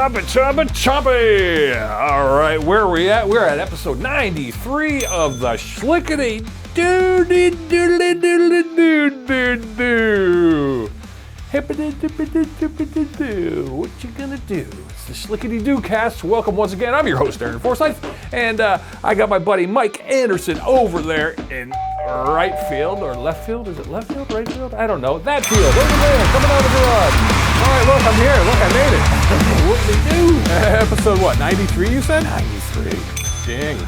Choppy. All right, where are we at? We're at episode 93 of the Shlicketty DooCast. What you gonna do? It's the Shlicketty DooCast. Welcome once again. I'm your host, Aaron Forsyth, and I got my buddy Mike Anderson over there in right field or left field. Is it left field, right field? I don't know. That field over there, coming out of the garage. All right, look, I'm here. Look, I made it. What do we do? Episode what? 93? You said? 93. Dang.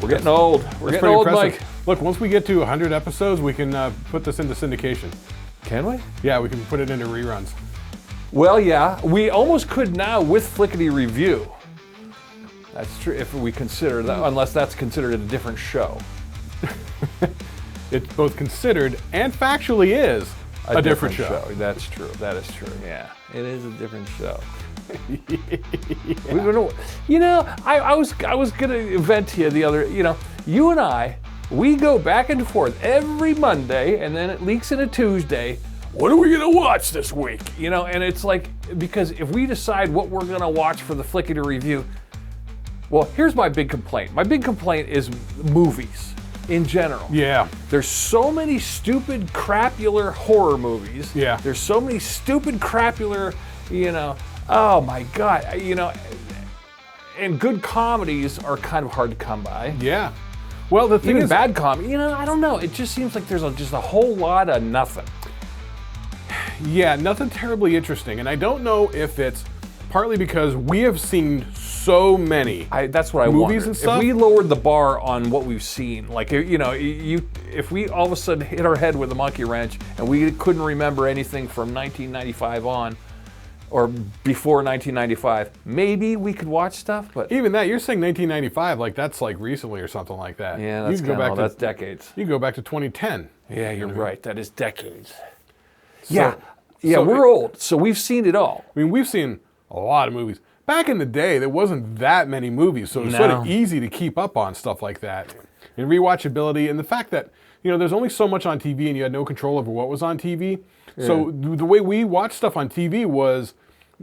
We're getting old. We're getting old, impressive. Mike. Look, once we get to 100 episodes, we can put this into syndication. Can we? Yeah, we can put it into reruns. Well, yeah, we almost could now with Flickety Review. That's true if we consider that, unless that's considered a different show. It's both considered and factually is a different show. That's true. That is true. Yeah, it is a different show. Yeah. We don't know. You know, I was gonna vent to you the other. You know, you and I, we go back and forth every Monday, and then it leaks into Tuesday. What are we gonna watch this week? You know, and it's like, because if we decide what we're gonna watch for the Flickety Review, well, here's my big complaint. My big complaint is movies in general. Yeah. There's so many stupid, crapular horror movies. Yeah. There's so many stupid, crapular, you know, oh my God, you know, and good comedies are kind of hard to come by. Yeah. Well, the thing Even is, bad comedy, you know, I don't know. It just seems like there's just a whole lot of nothing. yeah, nothing terribly interesting. And I don't know if it's partly because we have seen so many That's what I movies wondered. and stuff. If we lowered the bar on what we've seen, like, you know, if we all of a sudden hit our head with a monkey wrench and we couldn't remember anything from 1995 on, or before 1995, maybe we could watch stuff, but Even that, you're saying 1995, like that's like recently or something like that. yeah, You that's can go back to that's decades. You can go back to 2010. Yeah, you're right. That is decades. So- Yeah, so we're old, so we've seen it all. I mean, we've seen a lot of movies. Back in the day, there wasn't that many movies, so it was sort of No. easy to keep up on stuff like that. And rewatchability, and the fact that, you know, there's only so much on TV and you had no control over what was on TV. So the way we watched stuff on TV was,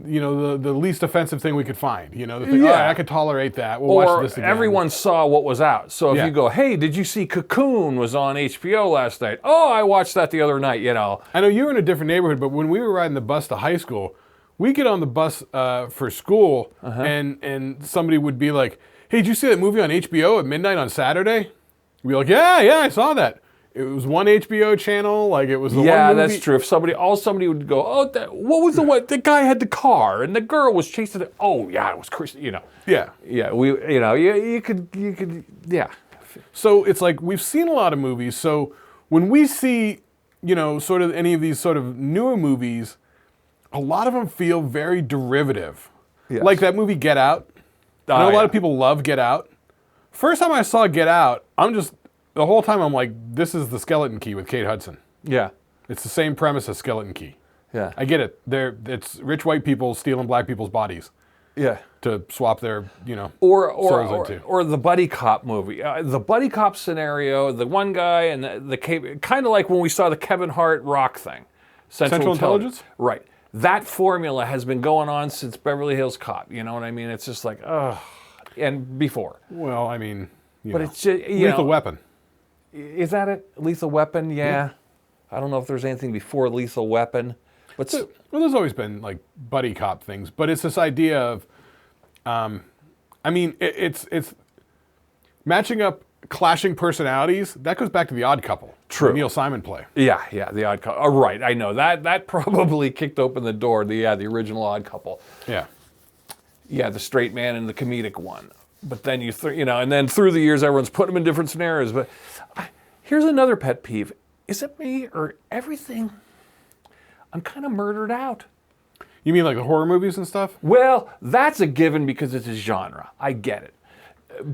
you know, the least offensive thing we could find. You know, the thing, Yeah. all right, I could tolerate that. We'll watch Or this again. everyone saw what was out. So if Yeah. you go, hey, did you see Cocoon was on HBO last night? Oh, I watched that the other night, you know. I know you were in a different neighborhood, but when we were riding the bus to high school, we get on the bus for school, and somebody would be like, "Hey, did you see that movie on HBO at midnight on Saturday?" We'd be like, "Yeah, I saw that." It was one HBO channel, like it was the one movie. Yeah, that's true. If somebody would go, oh, what was the one? The guy had the car, and the girl was chasing it. Oh, yeah, it was Chris. You know. Yeah. Yeah, you could, yeah. So it's like we've seen a lot of movies. So when we see, you know, sort of any of these sort of newer movies, a lot of them feel very derivative. Yes. Like that movie Get Out. I know a lot yeah. of people love Get Out. First time I saw Get Out, the whole time I'm like, this is the Skeleton Key with Kate Hudson. Yeah, It's the same premise as Skeleton Key. yeah, I get it. It's rich white people stealing black people's bodies yeah. to swap their, you know, Or souls into. or the buddy cop movie, the buddy cop scenario. The one guy and the kind of like when we saw the Kevin Hart Rock thing, Central Intelligence? Right. That formula has been going on since Beverly Hills Cop. You know what I mean? It's just like, ugh. And before. Well, I mean, But it's just, Lethal Weapon. Is that it? Lethal Weapon? Yeah. I don't know if there's anything before Lethal Weapon. But Well, there's always been like buddy cop things, but it's this idea of, I mean, it's matching up clashing personalities. That goes back to The Odd Couple. True. The Neil Simon play. yeah, the Odd Couple. Oh, right, I know that probably kicked open the door. The original Odd Couple. Yeah. Yeah, the straight man and the comedic one. But then and then through the years, everyone's putting them in different scenarios. But here's another pet peeve. Is it me or everything? I'm kind of murdered out. You mean like the horror movies and stuff? Well, that's a given because it's a genre. I get it.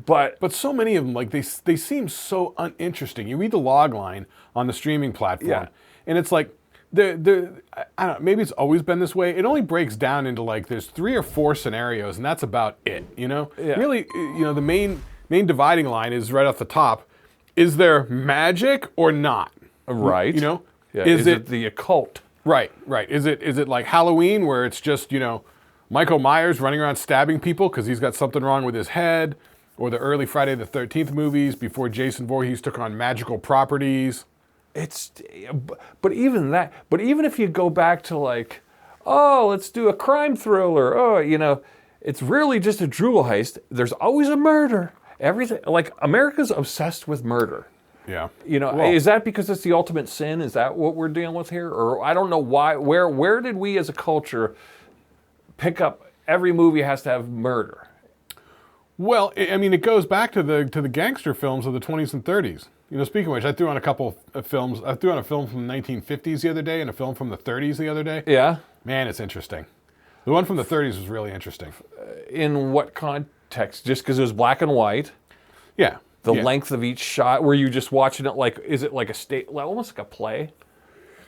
But But so many of them, like they seem so uninteresting. You read the log line on the streaming platform, Yeah. and it's like, I don't know, maybe it's always been this way. It only breaks down into like there's 3 or 4 scenarios, and that's about it. You know, Yeah. really, you know, the main dividing line is right off the top. Is there magic or not? right, You know, yeah, is it the occult? right? Is it like Halloween where it's just, you know, Michael Myers running around stabbing people because he's got something wrong with his head, or the early Friday the 13th movies before Jason Voorhees took on magical properties. But even if you go back to like, oh, let's do a crime thriller. Oh, it's really just a jewel heist. There's always a murder. Everything, like, America's obsessed with murder. Yeah. Is that because it's the ultimate sin? Is that what we're dealing with here? Or I don't know why. Where did we as a culture pick up every movie has to have murder? Well, I mean, it goes back to the gangster films of the 20s and 30s. Speaking of which, I threw on a couple of films. I threw on a film from the 1950s the other day and a film from the 30s the other day. Yeah. Man, it's interesting. The one from the 30s was really interesting. In what context? Just because it was black and white? Yeah. The length of each shot? Were you just watching it like, is it like almost like a play?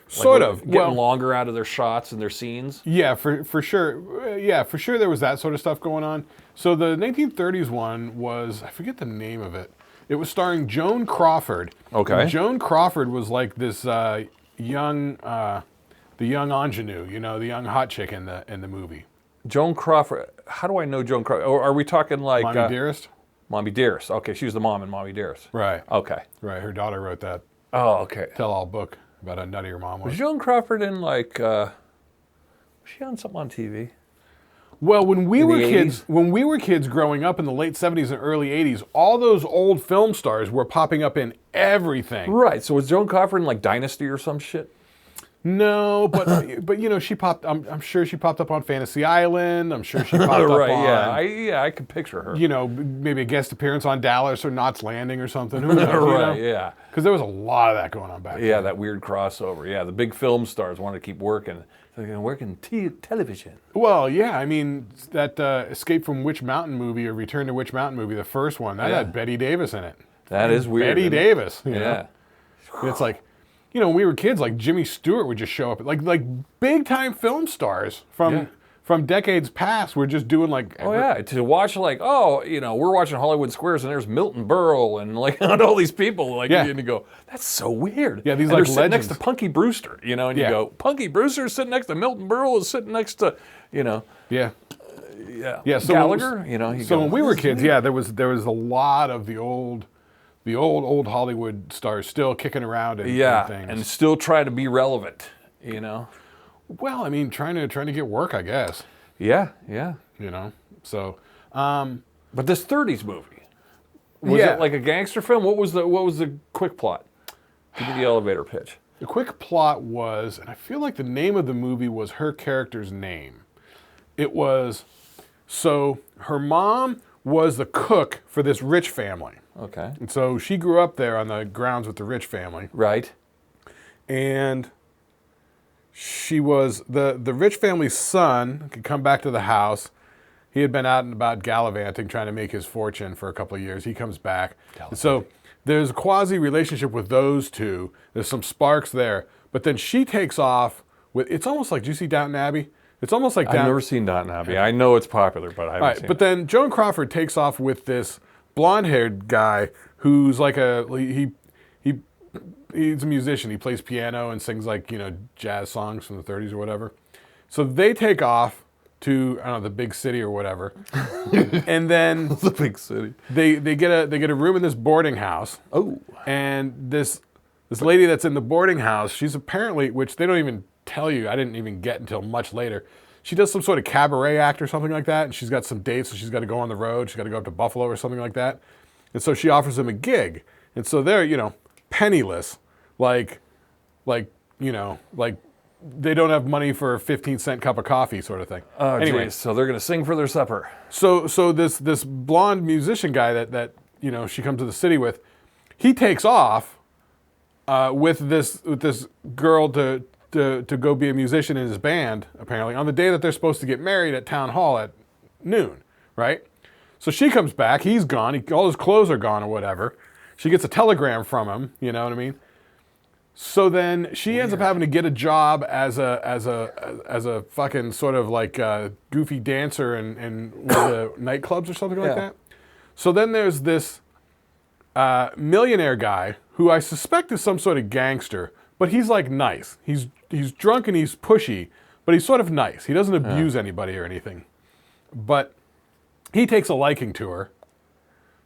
Sort of. Getting longer out of their shots and their scenes? Yeah, for sure. Yeah, for sure there was that sort of stuff going on. So the 1930s one was, I forget the name of it. It was starring Joan Crawford. Okay. And Joan Crawford was like this young, the young ingenue, the young hot chick in the movie. Joan Crawford. How do I know Joan Crawford? Or are we talking like... Mommy Dearest? Mommy Dearest. Okay, she was the mom in Mommy Dearest. Right. Okay. Right, her daughter wrote that Oh, okay. tell-all book about how nutty her mom was. Was Joan Crawford in like... was she on something on TV? Well, when we were 80s? kids growing up in the late 70s and early 80s, all those old film stars were popping up in everything. Right. So was Joan Crawford in like Dynasty or some shit? No, but she popped. I'm sure she popped up on Fantasy Island. I'm sure she popped up Right. on. Yeah. I could picture her. Maybe a guest appearance on Dallas or Knots Landing or something. Who knows? Right. Yeah. Because there was a lot of that going on back then. Yeah, that weird crossover. Yeah, the big film stars wanted to keep working. They're going to work in television. Well, yeah. I mean, that Escape from Witch Mountain movie or Return to Witch Mountain movie, the first one, that had Betty Davis in it. That is weird. Betty Davis. You know? Yeah. And it's like, when we were kids, like Jimmy Stewart would just show up. Like big time film stars from decades past were just doing like. Oh yeah, to watch like we're watching Hollywood Squares and there's Milton Berle and like all these people like and you go, that's so weird. Yeah, these and like they're sitting legends. next to Punky Brewster, and you go, Punky Brewster is sitting next to Milton Berle is sitting next to, Yeah. Yeah. So Gallagher, when we were kids, there was a lot of the old Hollywood stars still kicking around and things. And still trying to be relevant, Well, I mean, trying to get work, I guess. Yeah. So. But this 30s movie, was it like a gangster film? What was the quick plot? Give me the elevator pitch. The quick plot was, and I feel like the name of the movie was her character's name. It was, so her mom was the cook for this rich family. Okay. And so she grew up there on the grounds with the rich family. Right. And she was, the rich family's son could come back to the house. He had been out and about gallivanting, trying to make his fortune for a couple of years. He comes back. And so there's a quasi relationship with those two. There's some sparks there. But then she takes off with, it's almost like, do you see Downton Abbey? It's almost like I've never seen Downton Abbey. I know it's popular, but I haven't seen it. But then Joan Crawford takes off with this blonde-haired guy who's like he's a musician. He plays piano and sings like, jazz songs from the 30s or whatever. So they take off to, I don't know, the big city or whatever. And then the big city. They get a room in this boarding house. Oh. And this lady that's in the boarding house, she's apparently, which they don't even tell you, I didn't even get until much later. She does some sort of cabaret act or something like that, and she's got some dates, so she's got to go on the road. She's got to go up to Buffalo or something like that. And so she offers him a gig. And so they're, penniless, like they don't have money for a 15-cent cup of coffee sort of thing. Oh, anyway, geez. So they're going to sing for their supper. So this blonde musician guy that she comes to the city with, he takes off with this girl to go be a musician in his band, apparently, on the day that they're supposed to get married at town hall at noon, right? So she comes back, he's gone, all his clothes are gone or whatever. She gets a telegram from him, you know what I mean? So then she ends up having to get a job as a fucking sort of like goofy dancer in one of the nightclubs or something like that. So then there's this millionaire guy who I suspect is some sort of gangster, but he's like nice. He's drunk and he's pushy, but he's sort of nice. He doesn't abuse anybody or anything. But he takes a liking to her.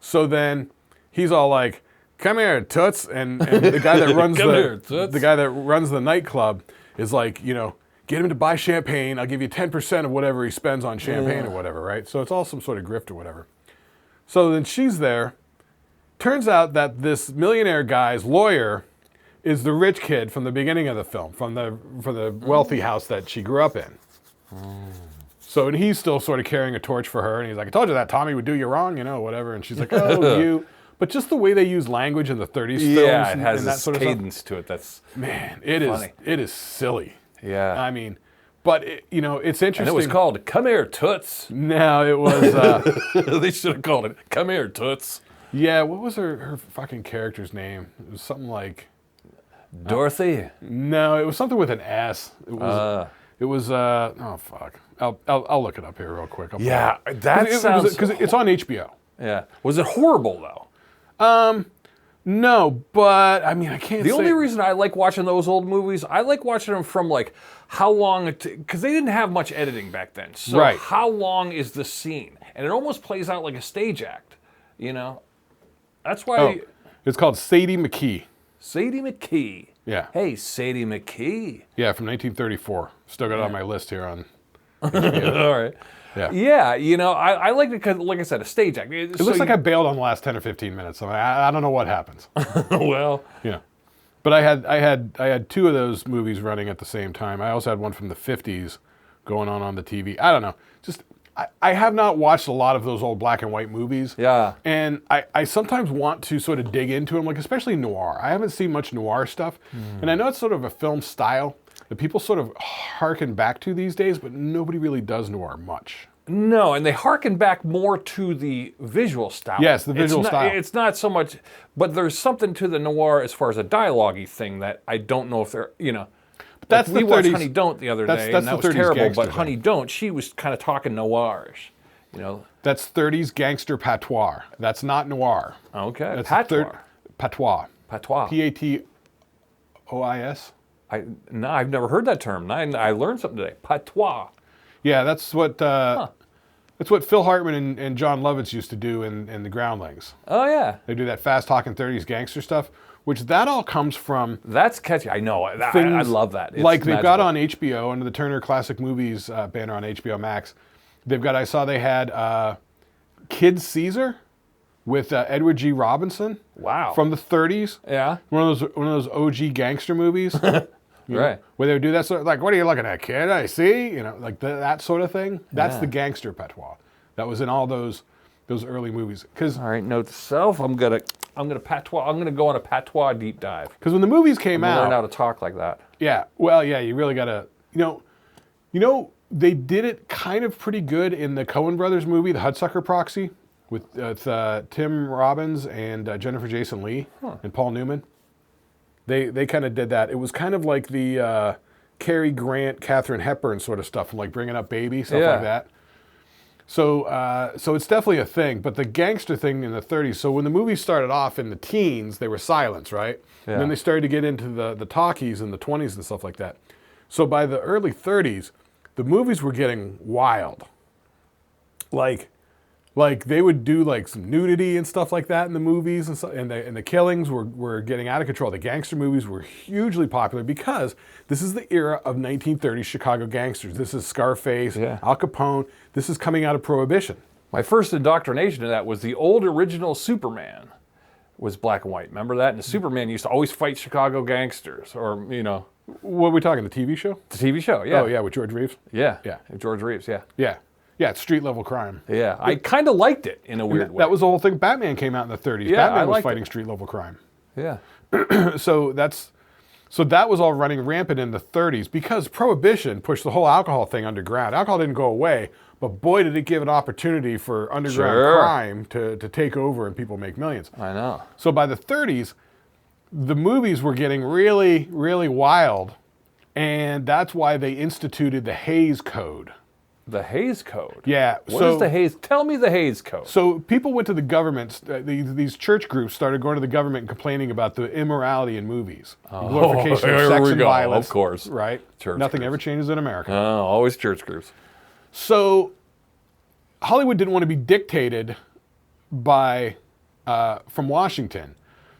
So then he's all like, "Come here, Toots," and the guy that runs the guy that runs the nightclub is like, get him to buy champagne. I'll give you 10% of whatever he spends on champagne or whatever, right? So it's all some sort of grift or whatever. So then she's there. Turns out that this millionaire guy's lawyer is the rich kid from the beginning of the film, from the wealthy house that she grew up in. So and he's still sort of carrying a torch for her, and he's like, "I told you that Tommy would do you wrong, whatever." And she's like, "Oh, you." But just the way they use language in the 30s films, it has and that this sort of cadence stuff. to it. That's It is silly. Yeah. I mean, but it's interesting. And it was called "Come Here, Toots." No, it was. They should have called it "Come Here, Toots." Yeah, what was her fucking character's name? It was something like Dorothy. No, it was something with an S. It was. Oh fuck. I'll look it up here real quick. That sounds because it's on HBO. Yeah. Was it horrible though? No, but I mean I can't. The only reason I like watching those old movies, I like watching them from like how long because they didn't have much editing back then. So Right. how long is the scene? And it almost plays out like a stage act. That's why. It's called Sadie McKee. Sadie McKee. Yeah. Hey, Sadie McKee. Yeah, from 1934. Still got it on my list here on. All right. Yeah. Yeah, I like it because, like I said, a stage act. It looks like I bailed on the last 10 or 15 minutes. So I don't know what happens. Well. Yeah. But I had two of those movies running at the same time. I also had one from the 50s going on the TV. I don't know. Just I have not watched a lot of those old black and white movies. Yeah. And I sometimes want to sort of dig into them, like especially noir. I haven't seen much noir stuff. And I know it's sort of a film style that people sort of harken back to these days, but nobody really does noir much. No, and they harken back more to the visual style. Yes, the visual style. It's not so much, but there's something to the noir as far as a dialogue-y thing that I don't know if they're, But that's we the watched 30s. Honey Don't the other day, That's and that the was 30s terrible, gangster but thing. Honey Don't, she was kind of talking noirish, That's 30s gangster patois. That's not noir. Okay, That's patois. Patois. Patois. Patois. No, I've never heard that term. I learned something today. Patois. Yeah, that's what Phil Hartman and John Lovitz used to do in the Groundlings. Oh, yeah. They do that fast talking 30s gangster stuff, which that all comes from That's catchy. I know. I love that. It's like they've got magical. on HBO under the Turner Classic Movies banner on HBO Max. I saw they had Kid Caesar with Edward G. Robinson. Wow. From the 30s. Yeah. One of those OG gangster movies. Right. Where they would do that sort of, like, "What are you looking at, kid? I see," like that sort of thing. That's the gangster patois that was in all those early movies. Because All right, note to self. I'm gonna patois. I'm gonna go on a patois deep dive. when the movies came out, Learn how to talk like that. yeah, well, yeah, you really gotta, they did it kind of pretty good in the Coen Brothers movie, The Hudsucker Proxy, with Tim Robbins and Jennifer Jason Leigh and Paul Newman. They kind of did that. It was kind of like the Cary Grant, Katharine Hepburn sort of stuff, like Bringing Up Baby, stuff like that. So it's definitely a thing. But the gangster thing in the 30s, so when the movie started off in the teens, they were silents, right? Yeah. And then they started to get into the talkies in the 20s and stuff like that. So by the early 30s, the movies were getting wild. Like they would do like some nudity and stuff like that in the movies, and the killings were getting out of control. The gangster movies were hugely popular because this is the era of 1930s Chicago gangsters. This is Scarface, Al Capone. This is coming out of Prohibition. My first indoctrination to that was the old original Superman was black and white. Remember that? And Superman used to always fight Chicago gangsters, or What are we talking? The TV show? the TV show. Yeah. Oh yeah, with George Reeves. Yeah. Yeah. George Reeves. Yeah. Yeah, it's street level crime. Yeah. I kind of liked it in a weird way. That was the whole thing. Batman came out in the 30s. Yeah, I Batman was liked fighting it. street level crime. Yeah. So that was all running rampant in the 30s because Prohibition pushed the whole alcohol thing underground. Alcohol didn't go away, but boy, did it give an opportunity for underground crime to take over and people make millions. I know. So by the 30s, the movies were getting really, really wild, and that's why they instituted the Hays Code. The Hays Code. Yeah. What is the Hays? Tell me the Hays Code. So people went to the government, these church groups started going to the government and complaining about the immorality in movies. The glorification of here sex we and go. violence. Of course. Right? Church Nothing groups. ever changes in America. Oh, always church groups. So Hollywood didn't want to be dictated by from Washington,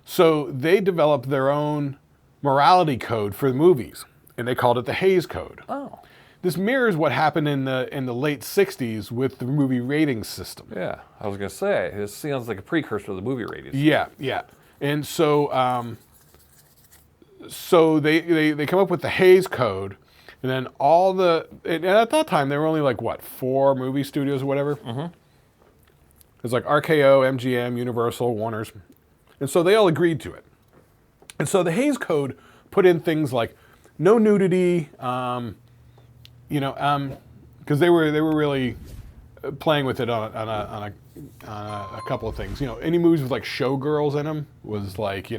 so they developed their own morality code for the movies, and they called it the Hays Code. Oh. This mirrors what happened in the late '60s with the movie ratings system. Yeah, I was gonna say this sounds like a precursor to the movie ratings. Yeah, yeah, and so so they come up with the Hays Code, and then and at that time there were only like what 4 movie studios or whatever. Mm-hmm. It's like RKO, MGM, Universal, Warner's, and so they all agreed to it. And so the Hays Code put in things like no nudity. Because they were really playing with it on a couple of things. Any movies with like showgirls in them was like,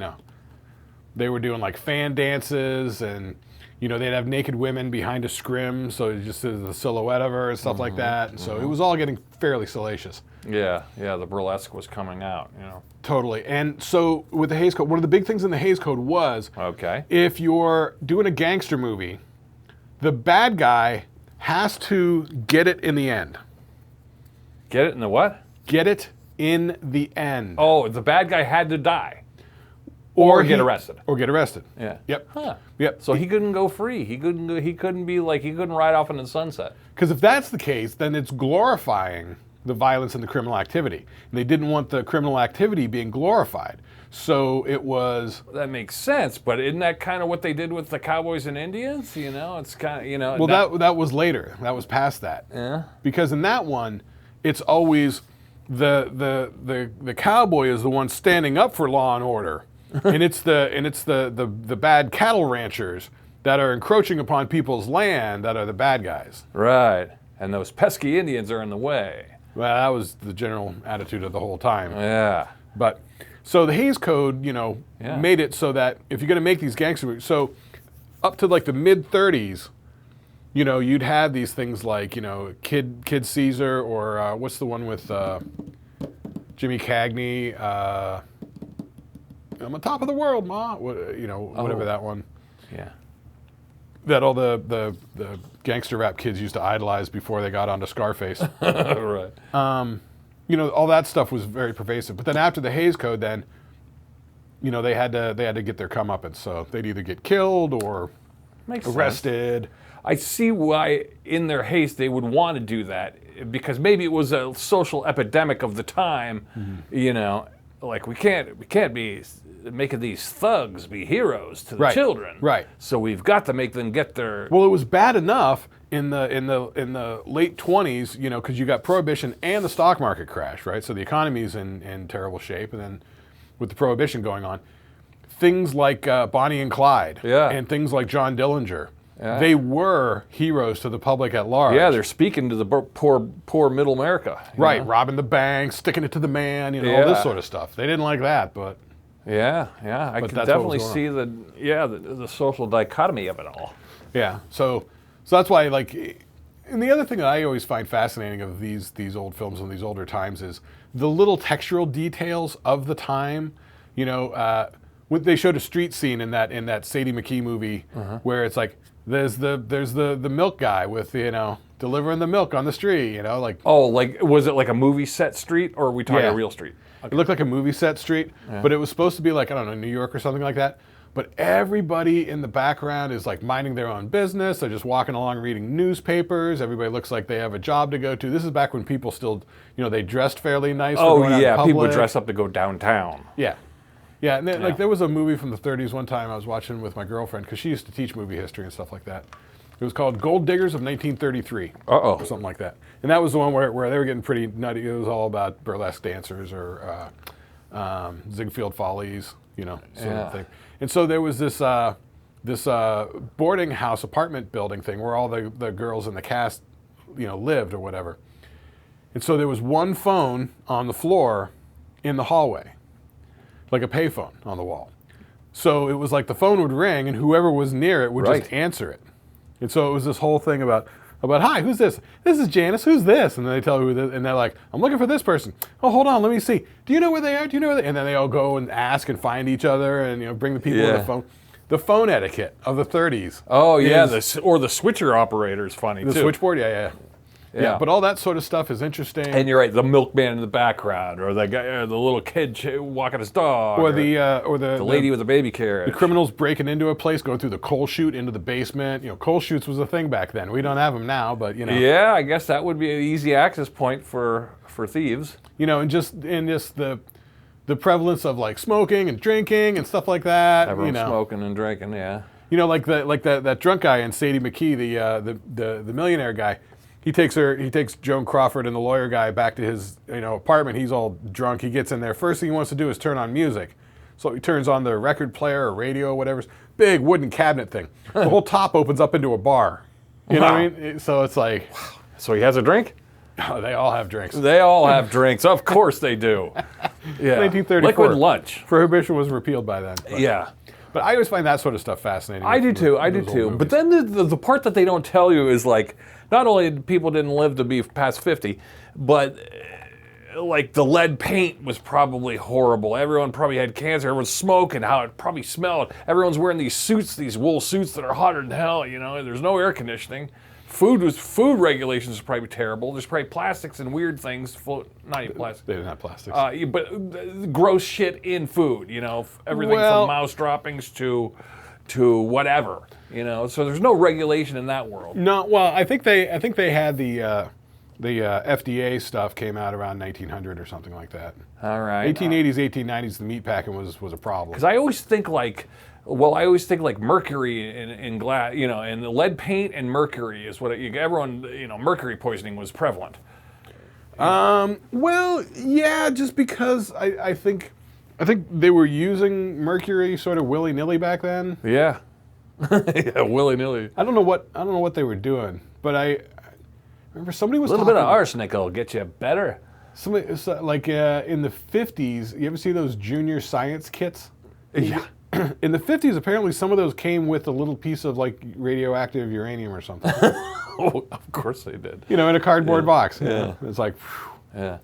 they were doing like fan dances, and they'd have naked women behind a scrim, so it just the silhouette of her and stuff like that. And so it was all getting fairly salacious. Yeah, the burlesque was coming out. Totally. And so with the Hays Code, one of the big things in the Hays Code was, if you're doing a gangster movie, the bad guy has to get it in the end. Get it in the what? Get it in the end. Oh, the bad guy had to die. Or get arrested. Or get arrested. Yeah. Yep. Huh. Yep. So he couldn't go free. He couldn't ride off into the sunset. Because if that's the case, then it's glorifying the violence and the criminal activity. And they didn't want the criminal activity being glorified. So it was... That makes sense, but isn't that kind of what they did with the Cowboys and Indians? It's kind of, Well, that was later. That was past that. Yeah. Because in that one, it's always the cowboy is the one standing up for law and order. and it's the bad cattle ranchers that are encroaching upon people's land that are the bad guys. Right. And those pesky Indians are in the way. Well, that was the general attitude of the whole time. Yeah. But so the Hays Code, made it so that if you're going to make these gangster movies, so up to like the mid 30s, you'd have these things like, Kid Caesar, or what's the one with Jimmy Cagney? I'm on top of the world, Ma. Whatever that one. Yeah. That all the gangster rap kids used to idolize before they got onto Scarface. Right. All that stuff was very pervasive. But then after the Hays Code, then, they had to get their comeuppance. So they'd either get killed or arrested. Sense. I see why, in their haste, they would want to do that, because maybe it was a social epidemic of the time. Mm-hmm. Like we can't be making these thugs be heroes to the children. Right. So we've got to make them get their... Well, it was bad enough in the late 20s, because you got Prohibition and the stock market crash, right? So the economy's in terrible shape, and then with the Prohibition going on, things like Bonnie and Clyde, and things like John Dillinger, they were heroes to the public at large. Yeah, they're speaking to the poor middle America. Right, robbing the bank, sticking it to the man, all this sort of stuff. They didn't like that, but... Yeah, I can definitely see the social dichotomy of it all. Yeah, so that's why, like, and the other thing that I always find fascinating of these old films and these older times is the little textural details of the time. When they showed a street scene in that Sadie McKee movie where it's like there's the milk guy with delivering the milk on the street. Like, oh, like was it like a movie set street, or are we talking a real street? Okay. It looked like a movie set street, but it was supposed to be like, I don't know, New York or something like that. But everybody in the background is like minding their own business. They're just walking along reading newspapers. Everybody looks like they have a job to go to. This is back when people still, they dressed fairly nice. Oh, yeah, people would dress up to go downtown. Yeah. Yeah, and then, like there was a movie from the 30s one time I was watching with my girlfriend, because she used to teach movie history and stuff like that. It was called Gold Diggers of 1933. Or something like that. And that was the one where they were getting pretty nutty. It was all about burlesque dancers or Ziegfeld Follies, sort of thing. And so there was this boarding house apartment building thing where all the girls in the cast, lived or whatever. And so there was one phone on the floor in the hallway, like a payphone on the wall. So it was like the phone would ring and whoever was near it would just answer it. And so it was this whole thing about, hi, who's this? This is Janice, who's this? And then they tell who this, and they're like, I'm looking for this person. Oh, hold on, let me see. Do you know where they are? And then they all go and ask and find each other and, bring the people on the phone. The phone etiquette of the 30s. Oh, yeah, or the switcher operator is funny, too. The switchboard, yeah. Yeah, but all that sort of stuff is interesting. And you're right, the milkman in the background, or the guy, or the little kid walking his dog, or the lady with the baby carriage. The criminals breaking into a place, going through the coal chute into the basement. You know, coal chutes was a thing back then. We don't have them now, but you know. Yeah, I guess that would be an easy access point for thieves. You know, and just the prevalence of like smoking and drinking and stuff like that. Everyone you know. smoking and drinking, yeah. You know, like that drunk guy in Sadie McKee, the millionaire guy. He takes Joan Crawford and the lawyer guy back to his apartment. He's all drunk. He gets in there. First thing he wants to do is turn on music. So he turns on the record player or radio or whatever. Big wooden cabinet thing. The whole top opens up into a bar. You know what I mean? So it's like, so he has a drink? Oh, they all have drinks. They all have drinks. Of course they do. Yeah. 1934. Liquid lunch. Prohibition was repealed by then. Yeah. But I always find that sort of stuff fascinating. I do too. But then the part that they don't tell you is like, not only people didn't live to be past 50, but like the lead paint was probably horrible. Everyone probably had cancer. Everyone's smoking, how it probably smelled. Everyone's wearing these suits, these wool suits that are hotter than hell. You know, there's no air conditioning. Food regulations was probably terrible. There's probably plastics and weird things. Not even plastics. They didn't have plastics. But gross shit in food. You know, everything from mouse droppings to whatever. You know, so there's no regulation in that world. No, well, I think they had the FDA stuff came out around 1900 or something like that. All right. 1880s, 1890s, the meat packing was a problem. Because I always think like mercury in glass, you know, and the lead paint and mercury is what everyone, you know, mercury poisoning was prevalent. Well, yeah, just because I think they were using mercury sort of willy-nilly back then. Yeah. Yeah, willy-nilly. I don't know what they were doing, but I remember somebody was a little bit of arsenic will get you better. Somebody like in the 50s. You ever see those junior science kits? Yeah. In the 50s, apparently some of those came with a little piece of like radioactive uranium or something. Oh, of course they did. You know, in a cardboard box. Yeah. It's like, whew. Yeah.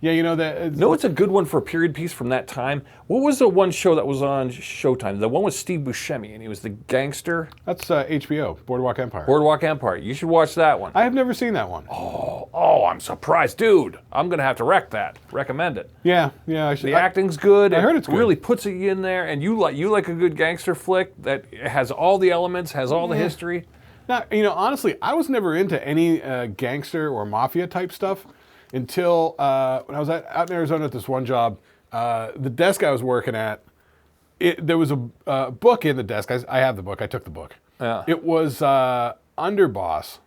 Yeah, you know that. No, it's a good one for a period piece from that time. What was the one show that was on Showtime? The one with Steve Buscemi, and he was the gangster. That's HBO, Boardwalk Empire. Boardwalk Empire. You should watch that one. I have never seen that one. Oh, I'm surprised, dude. I'm gonna have to recommend it. Yeah, I should. The acting's good. I heard it's good. Really puts it in there, and you like a good gangster flick that has all the elements, has all the history. Now, you know, honestly, I was never into any gangster or mafia type stuff until when I was out in Arizona at this one job. The desk I was working at, there was a book in the desk. I have the book. I took the book. Yeah. It was Underboss,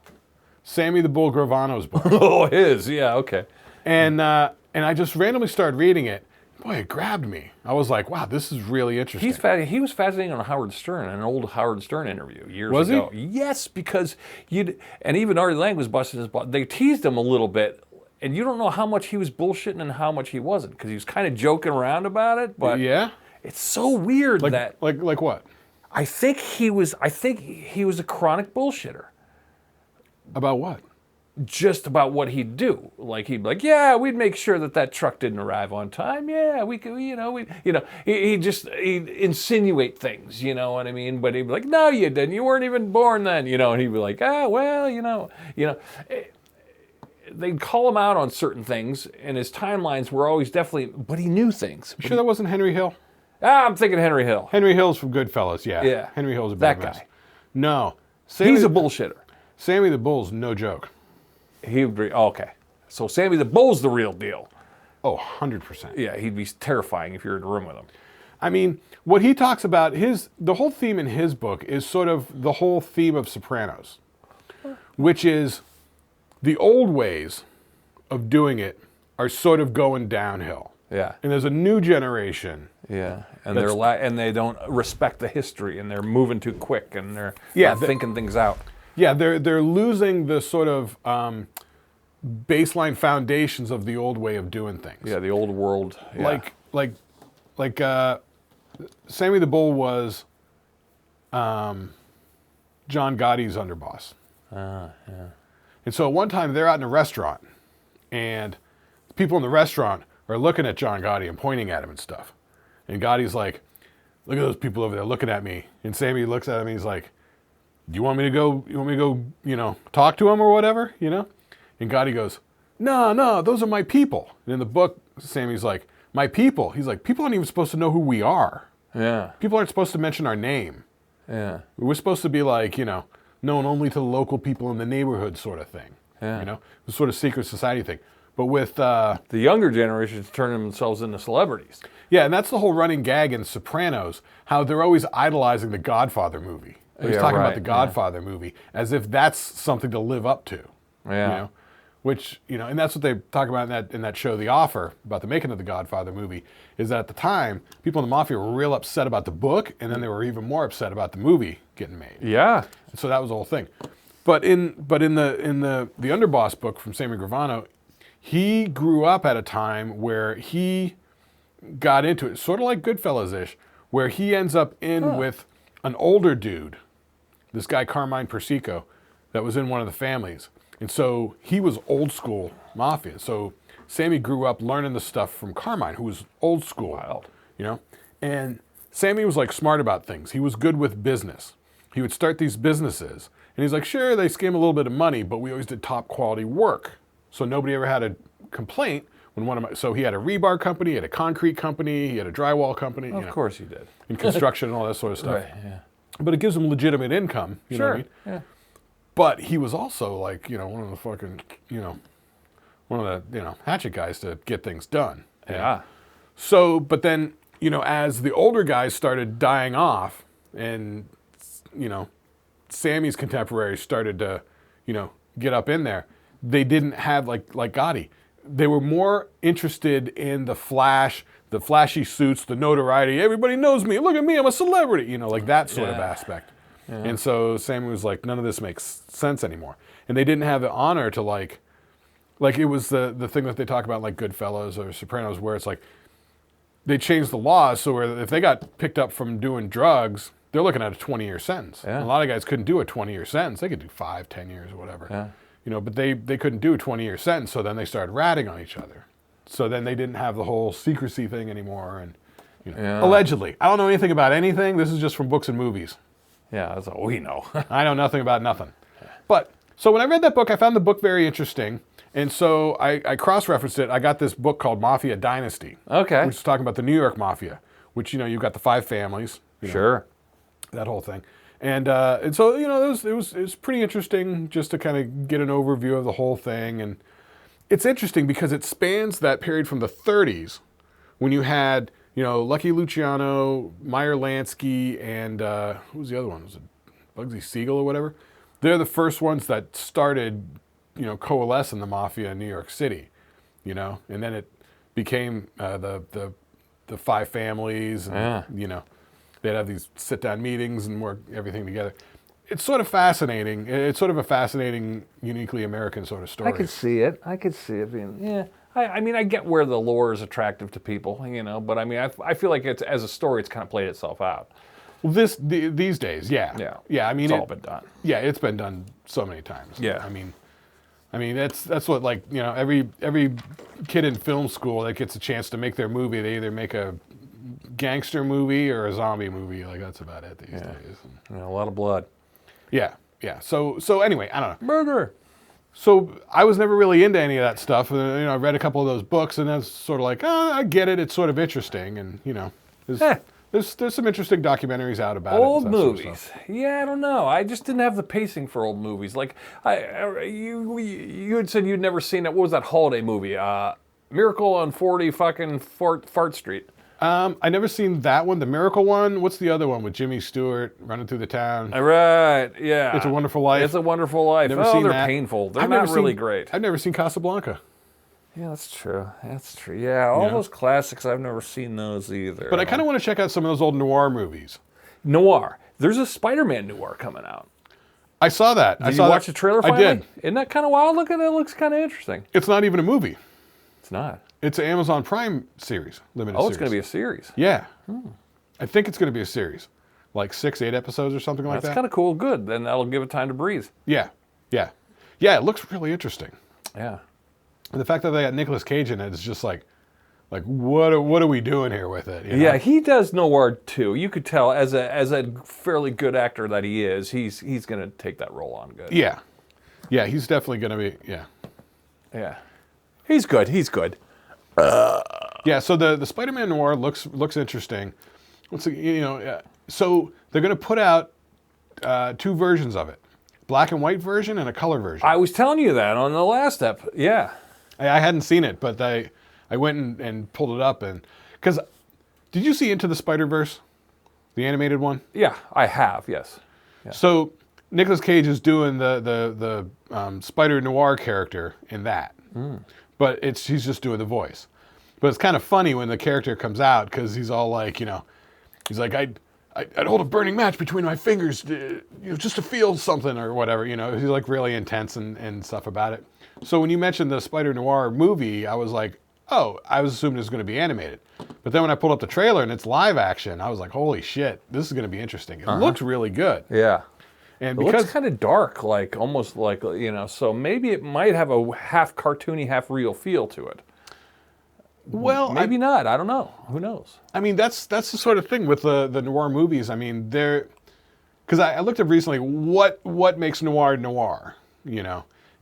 Sammy the Bull Gravano's book. Oh, his. Yeah, okay. And I just randomly started reading it. Boy, it grabbed me. I was like, wow, this is really interesting. He was fascinating on Howard Stern, an old Howard Stern interview years ago. Was he? Yes, because and even Artie Lang was busting his butt. They teased him a little bit, and you don't know how much he was bullshitting and how much he wasn't, because he was kind of joking around about it. But yeah, it's so weird that like what? I think he was a chronic bullshitter. About what? Just about what he'd do. Like he'd be like, yeah, we'd make sure that truck didn't arrive on time. Yeah, we could, he'd insinuate things, you know what I mean? But he'd be like, no, you didn't. You weren't even born then, you know. And he'd be like, they'd call him out on certain things, and his timelines were always definitely, but he knew things. You sure that wasn't Henry Hill? I'm thinking Henry Hill. Henry Hill's from Goodfellas, yeah. Yeah. Henry Hill's a big that mess. guy. No. He's a bullshitter. Sammy the Bull's no joke. He would be, okay. So Sammy the Bull's the real deal. Oh, 100%. Yeah, he'd be terrifying if you're in a room with him. I mean, what he talks about, the whole theme in his book is sort of the whole theme of Sopranos, which is the old ways of doing it are sort of going downhill. Yeah. And there's a new generation. Yeah. And and they don't respect the history, and they're moving too quick, and they're not thinking things out. Yeah, they're losing the sort of baseline foundations of the old way of doing things. Yeah, the old world. Yeah. Like Sammy the Bull was John Gotti's underboss. Yeah. And so at one time they're out in a restaurant, and people in the restaurant are looking at John Gotti and pointing at him and stuff. And Gotti's like, look at those people over there looking at me. And Sammy looks at him and he's like, do you want me to go, talk to him or whatever, you know? And Gotti goes, no, those are my people. And in the book, Sammy's like, my people. He's like, people aren't even supposed to know who we are. Yeah. People aren't supposed to mention our name. Yeah. We're supposed to be like, known only to the local people in the neighborhood sort of thing. Yeah. The sort of secret society thing. But with... the younger generations turning themselves into celebrities. Yeah, and that's the whole running gag in Sopranos, how they're always idolizing the Godfather movie. He's talking about the Godfather movie as if that's something to live up to. Yeah. Which, and that's what they talk about in that show, The Offer, about the making of the Godfather movie, is that at the time, people in the mafia were real upset about the book, and then they were even more upset about the movie getting made. Yeah. So that was the whole thing. But in the Underboss book from Sammy Gravano, he grew up at a time where he got into it, sort of like Goodfellas-ish, where he ends up in with an older dude, this guy Carmine Persico, that was in one of the families. And so he was old school mafia. So Sammy grew up learning the stuff from Carmine, who was old school. Wild. And Sammy was like smart about things. He was good with business. He would start these businesses. And he's like, sure, they skim a little bit of money, but we always did top quality work. So nobody ever had a complaint when so he had a rebar company, he had a concrete company, he had a drywall company. Of course he did. And construction and all that sort of stuff. Right, yeah. But it gives him legitimate income. You know what I mean? Yeah. But he was also like, one of the fucking, one of the, hatchet guys to get things done. Yeah. So, but then, as the older guys started dying off and, Sammy's contemporaries started to, get up in there, they didn't have, like Gotti, they were more interested in the flashy suits, the notoriety. Everybody knows me. Look at me. I'm a celebrity. Like that sort of aspect. Yeah. And so Sammy was like, none of this makes sense anymore. And they didn't have the honor to like it was the thing that they talk about like Goodfellas or Sopranos, where it's like they changed the laws so where if they got picked up from doing drugs, they're looking at a 20-year sentence. Yeah. And a lot of guys couldn't do a 20-year sentence. They could do 5, 10 years or whatever. Yeah. But they couldn't do a 20-year sentence, so then they started ratting on each other. So then they didn't have the whole secrecy thing anymore. And allegedly. I don't know anything about anything. This is just from books and movies. Yeah, that's all we know. I know nothing about nothing. But, so when I read that book, I found the book very interesting. And so I cross-referenced it. I got this book called Mafia Dynasty. Okay. Which is talking about the New York Mafia, which, you've got the 5 families. Sure. That whole thing. And so, it was pretty interesting just to kind of get an overview of the whole thing. And it's interesting because it spans that period from the 30s when you had, Lucky Luciano, Meyer Lansky, and who was the other one? Was it Bugsy Siegel or whatever? They're the first ones that started, coalescing the mafia in New York City, and then it became the 5 families, and, they'd have these sit-down meetings and work everything together. It's sort of fascinating. It's sort of a fascinating, uniquely American sort of story. I could see it being, I mean, I get where the lore is attractive to people, but I mean, I feel like it's as a story, it's kind of played itself out. Well, these days, yeah. Yeah, I mean, it's all been done. Yeah, it's been done so many times. Yeah. I mean, that's what, like, every kid in film school that gets a chance to make their movie, they either make a gangster movie or a zombie movie. Like, that's about it these days. A lot of blood. Yeah. So anyway, I don't know. Murder. So I was never really into any of that stuff. And, I read a couple of those books, and that's sort of like, I get it. It's sort of interesting, and there's some interesting documentaries out about old it. Movies. Yeah, I don't know. I just didn't have the pacing for old movies. Like you had said you'd never seen it. What was that holiday movie? Miracle on 40 fucking Fart Street. I never seen that one, the Miracle one. What's the other one with Jimmy Stewart running through the town? Right, yeah. It's a Wonderful Life. It's a Wonderful Life. Never seen they're that. painful. They're not really great. I've never seen Casablanca. Yeah, that's true. Yeah, all those classics, I've never seen those either. But I kind of want to check out some of those old noir movies. Noir. There's a Spider-Man noir coming out. I saw that. Did you watch the trailer finally? I did. Isn't that kind of wild? Look at it. It looks kind of interesting. It's not even a movie. It's not. It's an Amazon Prime series, limited series. Oh, it's going to be a series. Yeah. I think it's going to be a series. Like 6, 8 episodes or something like that. That's kind of cool. Good. Then that'll give it time to breathe. Yeah. It looks really interesting. Yeah. And the fact that they got Nicolas Cage in it is just like what are we doing here with it? Yeah, he does noir too. You could tell as a fairly good actor that he is, he's going to take that role on good. Yeah, he's definitely going to be. Yeah, Yeah. He's good. He's good. Yeah, so the Spider-Man Noir looks interesting. So they're going to put out 2 versions of it. Black and white version and a color version. I was telling you that on the last ep. Yeah. I hadn't seen it, but I went and pulled it up. Because did you see Into the Spider-Verse? The animated one? Yeah, I have, yes. Yeah. So Nicolas Cage is doing the Spider Noir character in that. But he's just doing the voice. But it's kind of funny when the character comes out because he's all like, he's like, I'd hold a burning match between my fingers, just to feel something or whatever. He's like really intense and stuff about it. So when you mentioned the Spider Noir movie, I was like, oh, I was assuming it was going to be animated. But then when I pulled up the trailer and it's live action, I was like, holy shit, this is going to be interesting. It looks really good. Yeah. And it looks kind of dark, like almost like, so maybe it might have a half cartoony, half real feel to it. Well, maybe not. I don't know. Who knows? I mean, that's the sort of thing with the noir movies. I mean, because I looked up recently what makes noir,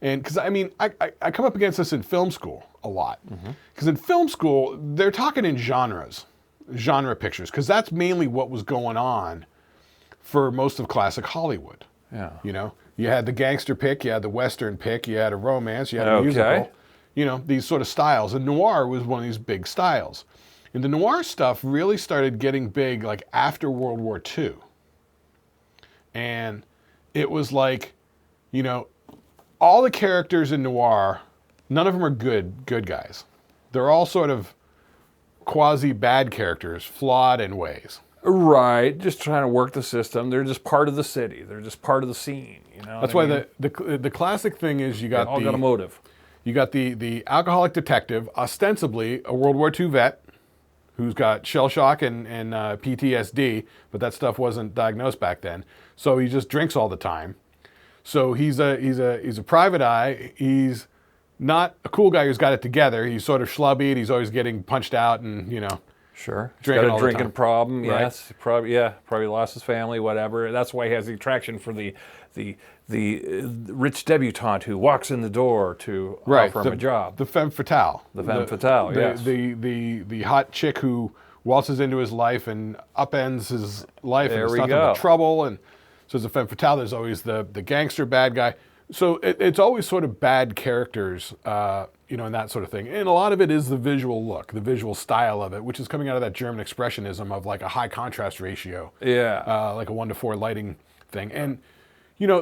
and because I come up against this in film school a lot. Because in film school they're talking in genre pictures, because that's mainly what was going on for most of classic Hollywood. Yeah. You had the gangster pick, you had the western pick, you had a romance, you had a musical. These sort of styles. And noir was one of these big styles. And the noir stuff really started getting big like after World War II. And it was like, all the characters in noir, none of them are good guys. They're all sort of quasi-bad characters, flawed in ways. Right, just trying to work the system. They're just part of the city. They're just part of the scene. That's why the classic thing is got a motive. You got the alcoholic detective, ostensibly a World War II vet, who's got shell shock and PTSD, but that stuff wasn't diagnosed back then. So he just drinks all the time. So he's a private eye. He's not a cool guy who's got it together. He's sort of schlubby, and he's always getting punched out, and Sure. He's drinking got a drinking problem. Right. Yes. Probably lost his family. Whatever. That's why he has the attraction for the rich debutante who walks in the door to offer him a job. The femme fatale. The femme fatale. Yes. The hot chick who waltzes into his life and upends his life and There we stuff go. into trouble. And so as a femme fatale, there's always the gangster bad guy. So it's always sort of bad characters, and that sort of thing. And a lot of it is the visual look, the visual style of it, which is coming out of that German expressionism of like a high contrast ratio. Yeah. Like a 1:4 lighting thing. And,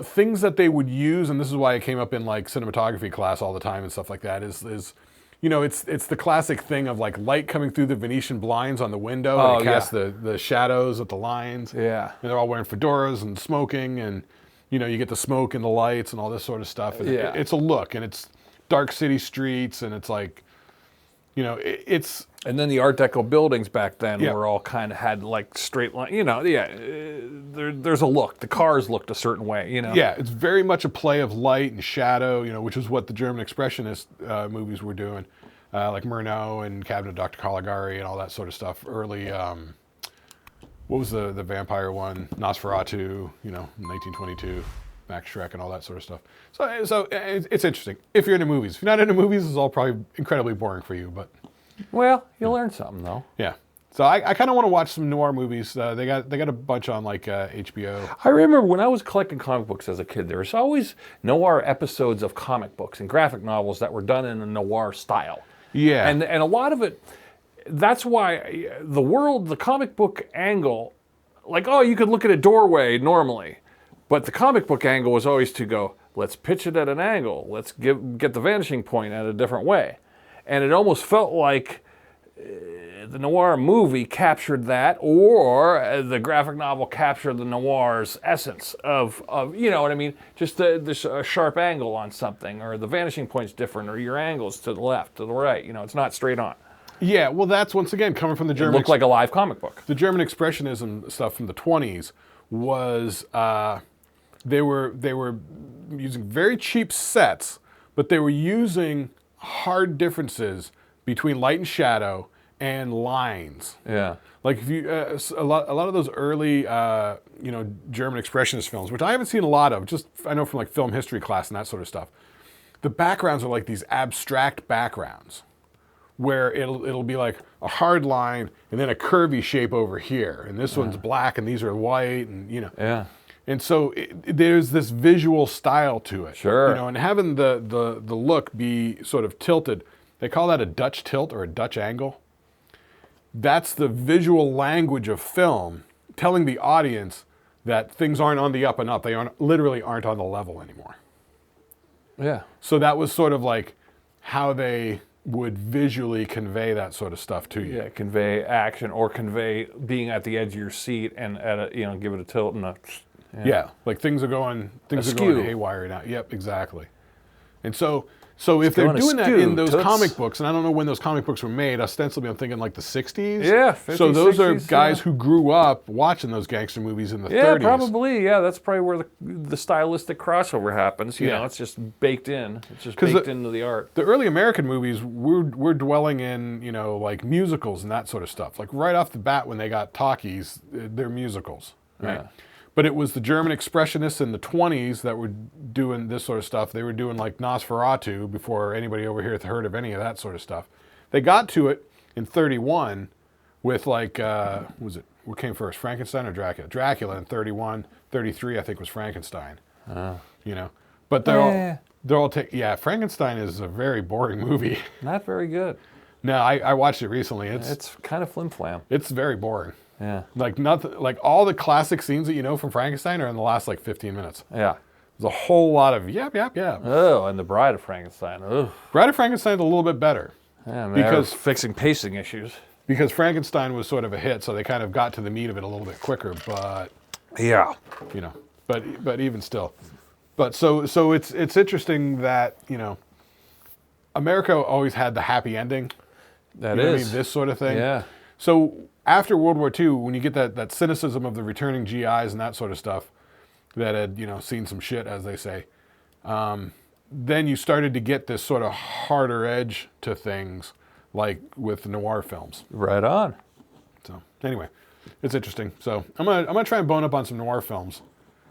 things that they would use, and this is why I came up in like cinematography class all the time and stuff like that, is it's the classic thing of like light coming through the Venetian blinds on the window and it casts the shadows of the lines. Yeah. And they're all wearing fedoras and smoking, and you get the smoke and the lights and all this sort of stuff. And it's a look, and it's dark city streets, and it's like, it's... And then the Art Deco buildings back then were all kind of had like straight line, there's a look. The cars looked a certain way, Yeah, it's very much a play of light and shadow, which is what the German expressionist movies were doing, like Murnau and Cabinet of Dr. Caligari and all that sort of stuff. Early, what was the vampire one? Nosferatu, 1922, Max Schreck and all that sort of stuff. So it's interesting. If you're into movies. If you're not into movies, it's all probably incredibly boring for you, but... Well, you'll learn something, though. Yeah. So I kind of want to watch some noir movies. They got a bunch on like HBO. I remember when I was collecting comic books as a kid, there was always noir episodes of comic books and graphic novels that were done in a noir style. Yeah. And a lot of it, that's why the comic book angle, like, you could look at a doorway normally, but the comic book angle was always to go, let's pitch it at an angle. Let's get the vanishing point at a different way. And it almost felt like the noir movie captured that, or the graphic novel captured the noir's essence of you know what I mean? Just the sharp angle on something, or the vanishing point's different, or your angle's to the left, to the right. It's not straight on. Yeah, well, that's once again coming from the German. It looked like a live comic book. The German expressionism stuff from the 1920s was they were using very cheap sets, but they were using hard differences between light and shadow and lines. Yeah. Like if you a lot of those early German expressionist films, which I haven't seen a lot of, just I know from like film history class and that sort of stuff. the backgrounds are like these abstract backgrounds where it'll be like a hard line and then a curvy shape over here. And this one's black and these are white and, you know. Yeah. And so there's this visual style to it. Sure. You know, and having the look be sort of tilted, they call that a Dutch tilt or a Dutch angle. That's the visual language of film telling the audience that things aren't on the up and up. They literally aren't on the level anymore. Yeah. So that was sort of like how they would visually convey that sort of stuff to you. Yeah, convey action or convey being at the edge of your seat and give it a tilt and a Yeah, like things are going Askew. haywire now. Yep, exactly. And so if they're doing that in those Toots. comic books, and I don't know when those comic books were made, ostensibly I'm thinking like the 60s. Yeah, 50s, so those 60s, are guys yeah. who grew up watching those gangster movies in the 30s. Yeah, probably. Yeah, that's probably where the stylistic crossover happens. You know, it's just baked in. It's just baked into the art. The early American movies we're dwelling in, you know, like musicals and that sort of stuff. Like right off the bat when they got talkies, they're musicals, right? Yeah. But it was the German expressionists in the 20s that were doing this sort of stuff. They were doing like Nosferatu before anybody over here had heard of any of that sort of stuff. They got to it in 31 with like, what came first, Frankenstein or Dracula? Dracula in 31, 33 I think was Frankenstein. You know, but they're all Frankenstein is a very boring movie. Not very good. No, I watched it recently. It's kind of flim-flam. It's very boring. Yeah. Like nothing. Like all the classic scenes that you know from Frankenstein are in the last like 15 minutes. Yeah. There's a whole lot of yap. Oh, and the Bride of Frankenstein. Ugh. Bride of Frankenstein's a little bit better. Yeah, man, because fixing pacing issues. Because Frankenstein was sort of a hit, so they kind of got to the meat of it a little bit quicker. But yeah, you know, but even still, but so it's interesting that, you know, America always had the happy ending. That you know is what I mean? This sort of thing. Yeah. So after World War II, when you get that cynicism of the returning GIs and that sort of stuff that had, you know, seen some shit, as they say, then you started to get this sort of harder edge to things, like with noir films. Right on. So anyway, it's interesting. So I'm gonna try and bone up on some noir films.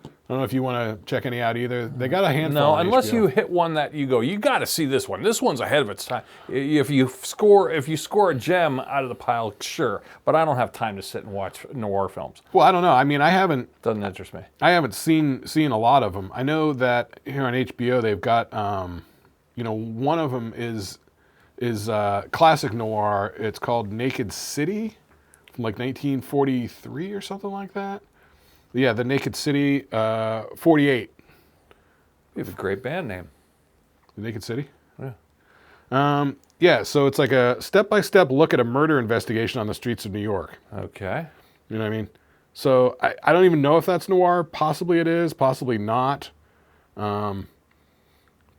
I don't know if you want to check any out either. They got a handful. No, on unless HBO. you hit one that you go, you got to see this one. This one's ahead of its time. If you score a gem out of the pile, sure. But I don't have time to sit and watch noir films. Well, I don't know. I mean, I haven't Doesn't interest me. seen a lot of them. I know that here on HBO they've got, you know, one of them is classic noir. It's called Naked City, from like 1943 or something like that. Yeah, the Naked City, 48. You have a great band name. The Naked City? Yeah. Yeah, so it's like a step-by-step look at a murder investigation on the streets of New York. Okay. You know what I mean? So I don't even know if that's noir. Possibly it is, possibly not. But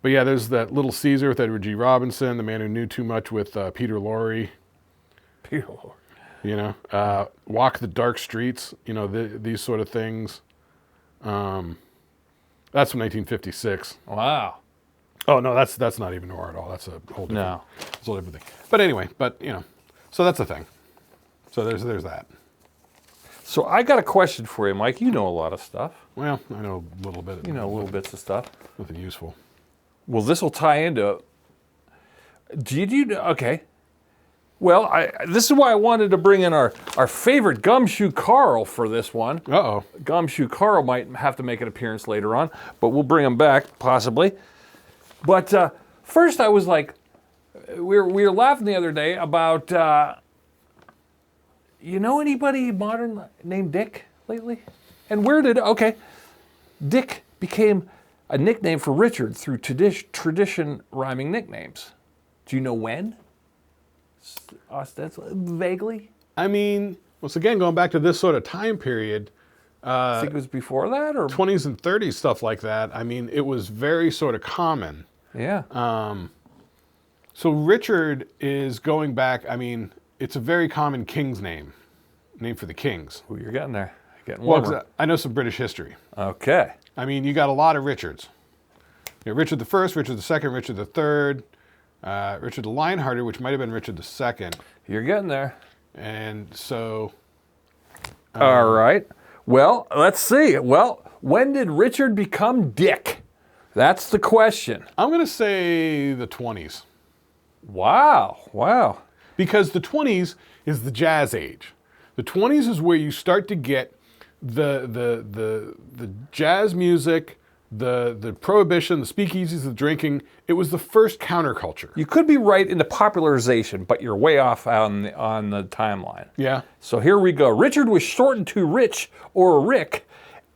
yeah, there's that Little Caesar with Edward G. Robinson, The Man Who Knew Too Much with Peter Lorre. Peter Lorre. You know, Walk the Dark Streets, you know, these sort of things. That's from 1956. Wow. Oh, no, that's not even noir at all. That's a whole different, No. that's a whole different thing. But anyway, you know, so that's the thing. So there's that. So I got a question for you, Mike. You know a lot of stuff. Well, I know a little bit. You know little bits of stuff. Nothing useful. Well, this will tie into. Did you? Okay. Well, this is why I wanted to bring in our favorite Gumshoe Carl for this one. Uh-oh. Gumshoe Carl might have to make an appearance later on, but we'll bring him back, possibly. But first I was like, we were laughing the other day about, you know anybody modern named Dick lately? And Dick became a nickname for Richard through tradition rhyming nicknames. Do you know when? Ostensibly, vaguely? I mean, once again, going back to this sort of time period, I think it was before that, or 20s and 30s, stuff like that. I mean, it was very sort of common. yeah. So Richard is going back, I mean, it's a very common king's name for the kings. Ooh, you're getting there. Getting Well, warmer. 'cause I know some British history. Okay. I mean, you got a lot of Richards. You got Richard I, Richard II, Richard III, Richard the Lionhearted, which might have been Richard II. You're getting there. And so... All right. Well, let's see. Well, when did Richard become Dick? That's the question. I'm going to say the 20s. Wow. Because the 20s is the jazz age. The 20s is where you start to get the jazz music, the prohibition, the speakeasies, the drinking. It was the first counterculture. You could be right in the popularization, but you're way off on the timeline. Yeah. So here we go. Richard was shortened to Rich or Rick,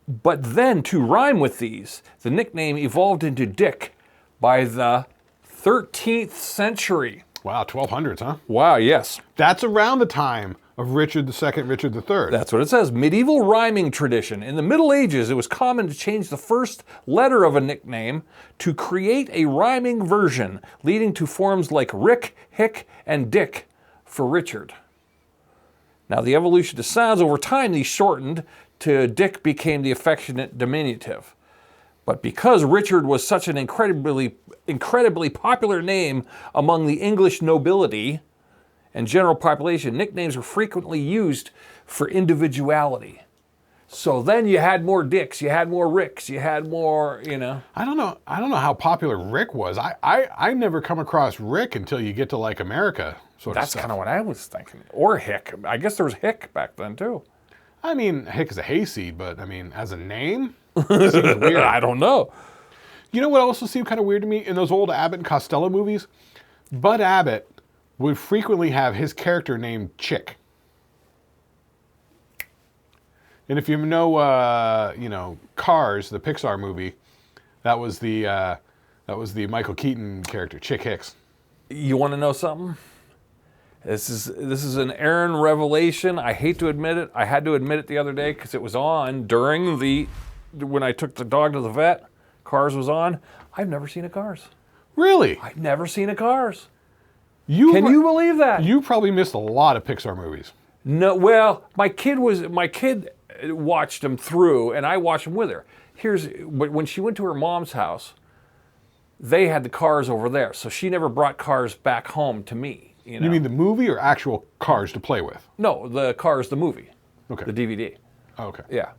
but then to rhyme with these, the nickname evolved into Dick by the 13th century. Wow, 1200s, huh? Wow, yes. That's around the time of Richard II, Richard III. That's what it says. Medieval rhyming tradition. In the Middle Ages, it was common to change the first letter of a nickname to create a rhyming version, leading to forms like Rick, Hick, and Dick for Richard. Now, the evolution of sounds over time, these shortened to Dick became the affectionate diminutive. But because Richard was such an incredibly popular name among the English nobility and general population, nicknames were frequently used for individuality. So then you had more Dicks, you had more Ricks, you had more, I don't know how popular Rick was. I never come across Rick until you get to like America sort of That's stuff. kind of what I was thinking. Or Hick. I guess there was Hick back then too. I mean, Hick is a hayseed, but I mean, as a name, it seems weird. I don't know. You know what also seemed kind of weird to me? In those old Abbott and Costello movies, Bud Abbott would frequently have his character named Chick. And if you know, Cars, the Pixar movie, that was the Michael Keaton character, Chick Hicks. You want to know something? This is an Aaron revelation. I hate to admit it. I had to admit it the other day because it was on when I took the dog to the vet. Cars was on. I've never seen a Cars. Really? I've never seen a Cars. Can you believe that? You probably missed a lot of Pixar movies. No. Well, my kid watched them through, and I watched them with her. But when she went to her mom's house, they had the Cars over there, so she never brought Cars back home to me. You mean the movie or actual Cars to play with? No, the Cars, the movie. Okay. The DVD. Oh, okay. Yeah.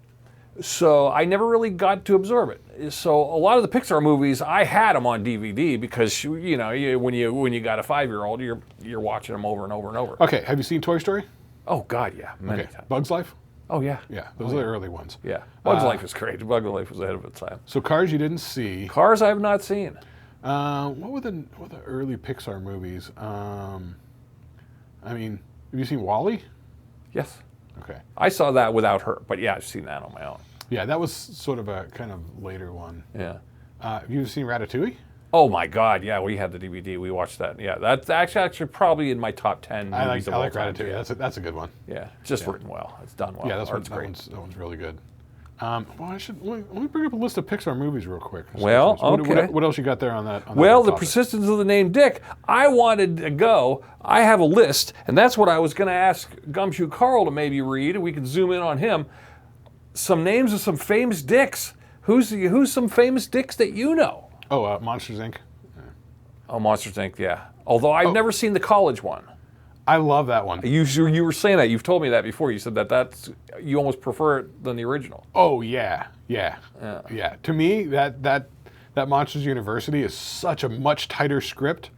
So I never really got to absorb it. So a lot of the Pixar movies, I had them on DVD because when you got a 5-year-old, you're watching them over and over and over. Okay. Have you seen Toy Story? Oh God, yeah, many times. Bugs Life? Oh yeah. Yeah, those are the early ones. Yeah. Bugs Life is great. Bugs Life was ahead of its time. So Cars you didn't see. Cars I have not seen. What were the early Pixar movies? I mean, have you seen WALL-E? Yes. Okay. I saw that without her, but yeah, I've seen that on my own. Yeah, that was sort of a kind of later one. Yeah. Have you seen Ratatouille? Oh my God, yeah, we had the DVD. We watched that. Yeah, that's actually probably in my top 10 movies I like of all time. Ratatouille. That's a good one. Yeah, just written well. It's done well. Yeah, Art's great. That one's really good. Well, let me bring up a list of Pixar movies real quick. Well, okay. What else you got there on that? Well, the persistence of the name Dick. I wanted to go. I have a list, and that's what I was going to ask Gumshoe Carl to maybe read, and we could zoom in on him. Some names of some famous dicks. Who's some famous dicks that you know? Oh, Monsters, Inc. Oh, Monsters, Inc., yeah. Although I've never seen the college one. I love that one. You were saying that. You've told me that before. You said that's you almost prefer it than the original. Oh, yeah. To me, that Monsters University is such a much tighter script,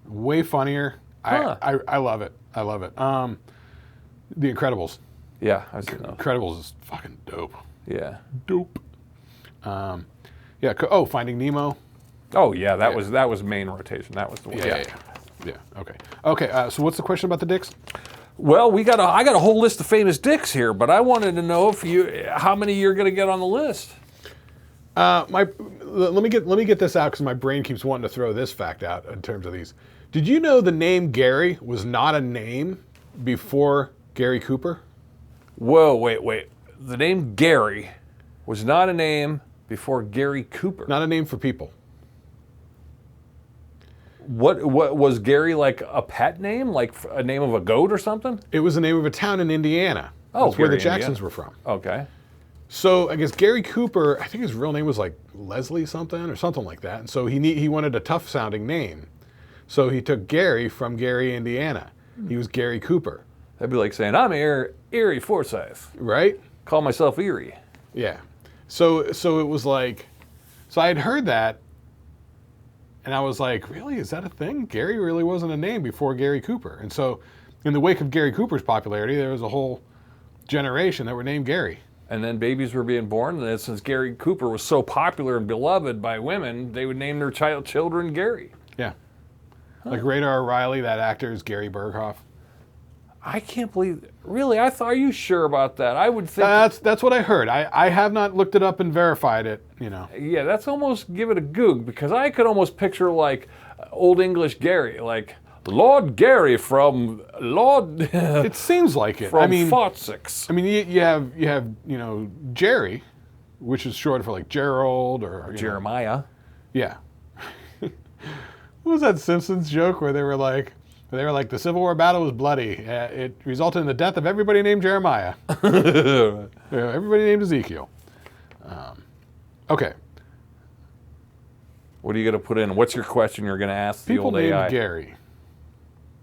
way funnier. Huh. I love it. I love it. The Incredibles. Yeah, I've seen those. Incredibles is fucking dope. Yeah. Dope. Finding Nemo. Oh yeah, that was main rotation. That was the one. Yeah. Okay. So what's the question about the dicks? Well, I got a whole list of famous dicks here, but I wanted to know how many you're going to get on the list. Let me get this out because my brain keeps wanting to throw this fact out in terms of these. Did you know the name Gary was not a name before Gary Cooper? Whoa, wait. The name Gary was not a name before Gary Cooper. Not a name for people. What was Gary, like a pet name, like a name of a goat or something? It was the name of a town in Indiana. Oh, that's where the Gary, Jacksons Indiana. were from. Okay. So I guess Gary Cooper, I think his real name was like Leslie something or something like that. And so he wanted a tough sounding name. So he took Gary from Gary, Indiana. He was Gary Cooper. That'd be like saying, I'm Erie Forsyth. Right? Call myself Erie. Yeah. So it was like, So I had heard that, and I was like, really? Is that a thing? Gary really wasn't a name before Gary Cooper. And so in the wake of Gary Cooper's popularity, there was a whole generation that were named Gary. And then babies were being born, and then since Gary Cooper was so popular and beloved by women, they would name their children Gary. Yeah. Like Radar O'Reilly, that actor, is Gary Berghoff. I can't believe, really, are you sure about that? I would think. That's what I heard. I have not looked it up and verified it, you know. Yeah, that's almost give it a goog, because I could almost picture like Old English Gary, like Lord Gary from Lord. It seems like it. From Fotsix. I mean, you have Jerry, which is short for like Gerald or Jeremiah. Yeah. What was that Simpsons joke where they were like the Civil War battle was bloody. It resulted in the death of everybody named Jeremiah. Everybody named Ezekiel. Okay. What are you going to put in? What's your question you're going to ask the old AI? People named Gary.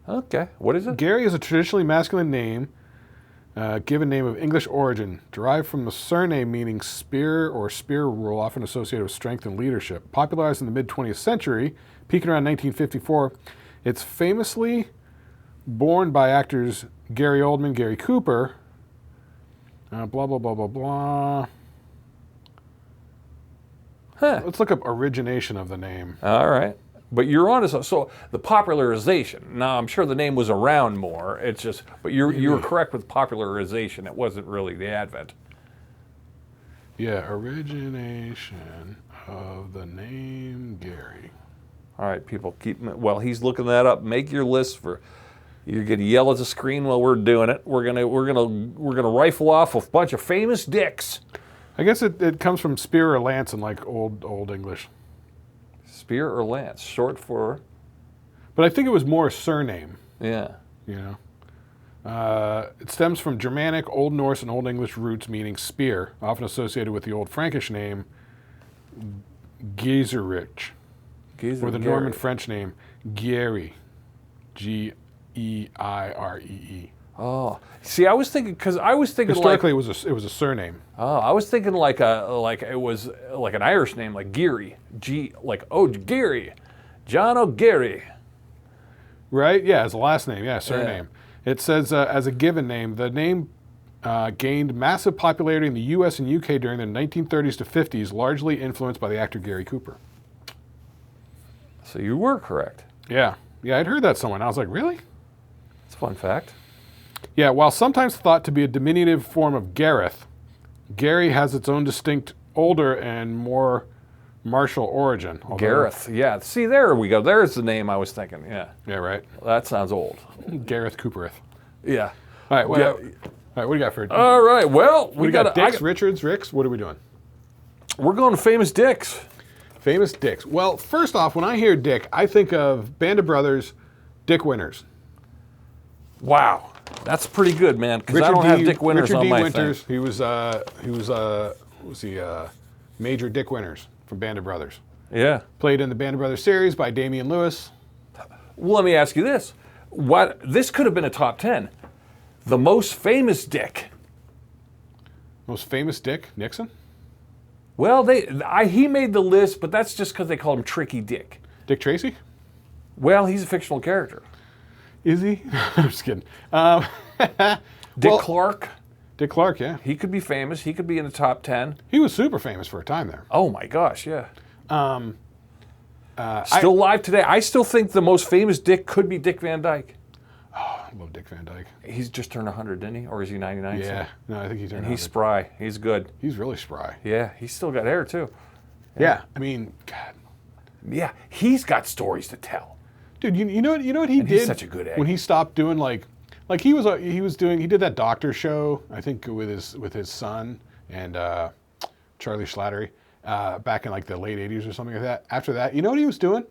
Okay. What is it? Gary is a traditionally masculine name, given name of English origin, derived from the surname meaning spear or spear rule, often associated with strength and leadership. Popularized in the mid-20th century, peaking around 1954, it's famously borne by actors Gary Oldman, Gary Cooper, blah, blah, blah, blah, blah. Huh. Let's look up origination of the name. All right. But you're honest. So the popularization. Now I'm sure the name was around more. It's just. But you were correct with popularization. It wasn't really the advent. Yeah, origination of the name Gary. All right, people, while he's looking that up, make your list for. You're gonna yell at the screen while we're doing it. We're gonna rifle off a bunch of famous dicks. I guess it comes from spear or lance in like old English. Spear or lance, short for. But I think it was more surname. Yeah. You know. It stems from Germanic, Old Norse, and Old English roots meaning spear, often associated with the Old Frankish name Geiserich, or the Norman French name Gary, Geiree. Oh, see, I was thinking historically it was a surname. Oh, I was thinking like it was like an Irish name, like Geary, Geary, John O'Geary. Right? Yeah, as a last name. Yeah, surname. Yeah. It says as a given name, the name gained massive popularity in the U.S. and U.K. during the 1930s to 50s, largely influenced by the actor Gary Cooper. So you were correct. Yeah. Yeah, I'd heard that somewhere, and I was like, really? It's a fun fact. Yeah, while sometimes thought to be a diminutive form of Gareth, Gary has its own distinct, older, and more martial origin. Gareth, yeah. See, there we go. There's the name I was thinking, yeah. Yeah, right. That sounds old. Gareth Coopereth. Yeah. All right, what do you got for All right, well, we got Dicks, Richards, Ricks. What are we doing? We're going to famous dicks. Famous dicks. Well, first off, when I hear Dick, I think of Band of Brothers, Dick Winters. Wow, that's pretty good, man. Because I don't have Dick Winters on my Winters, thing. He was Major Dick Winters from Band of Brothers. Yeah. Played in the Band of Brothers series by Damian Lewis. Well, let me ask you this: this could have been a top 10. The most famous Dick. Most famous Dick Nixon. Well, he made the list, but that's just because they call him Tricky Dick. Dick Tracy? Well, he's a fictional character. Is he? I'm just kidding. Dick Clark? Dick Clark, yeah. He could be famous. He could be in the top 10. He was super famous for a time there. Oh my gosh, yeah. Still alive today. I still think the most famous Dick could be Dick Van Dyke. Oh, I love Dick Van Dyke. He's just turned 100, didn't he? Or is he 99? Yeah. No, I think he turned 100. And he's spry. He's good. He's really spry. Yeah, he's still got hair too. Yeah. I mean, God. Yeah, he's got stories to tell. Dude, you know what he did? He's such a good egg. When he stopped doing he did that doctor show, I think with his son and Charlie Slattery back in like the late 80s or something like that. After that, you know what he was doing?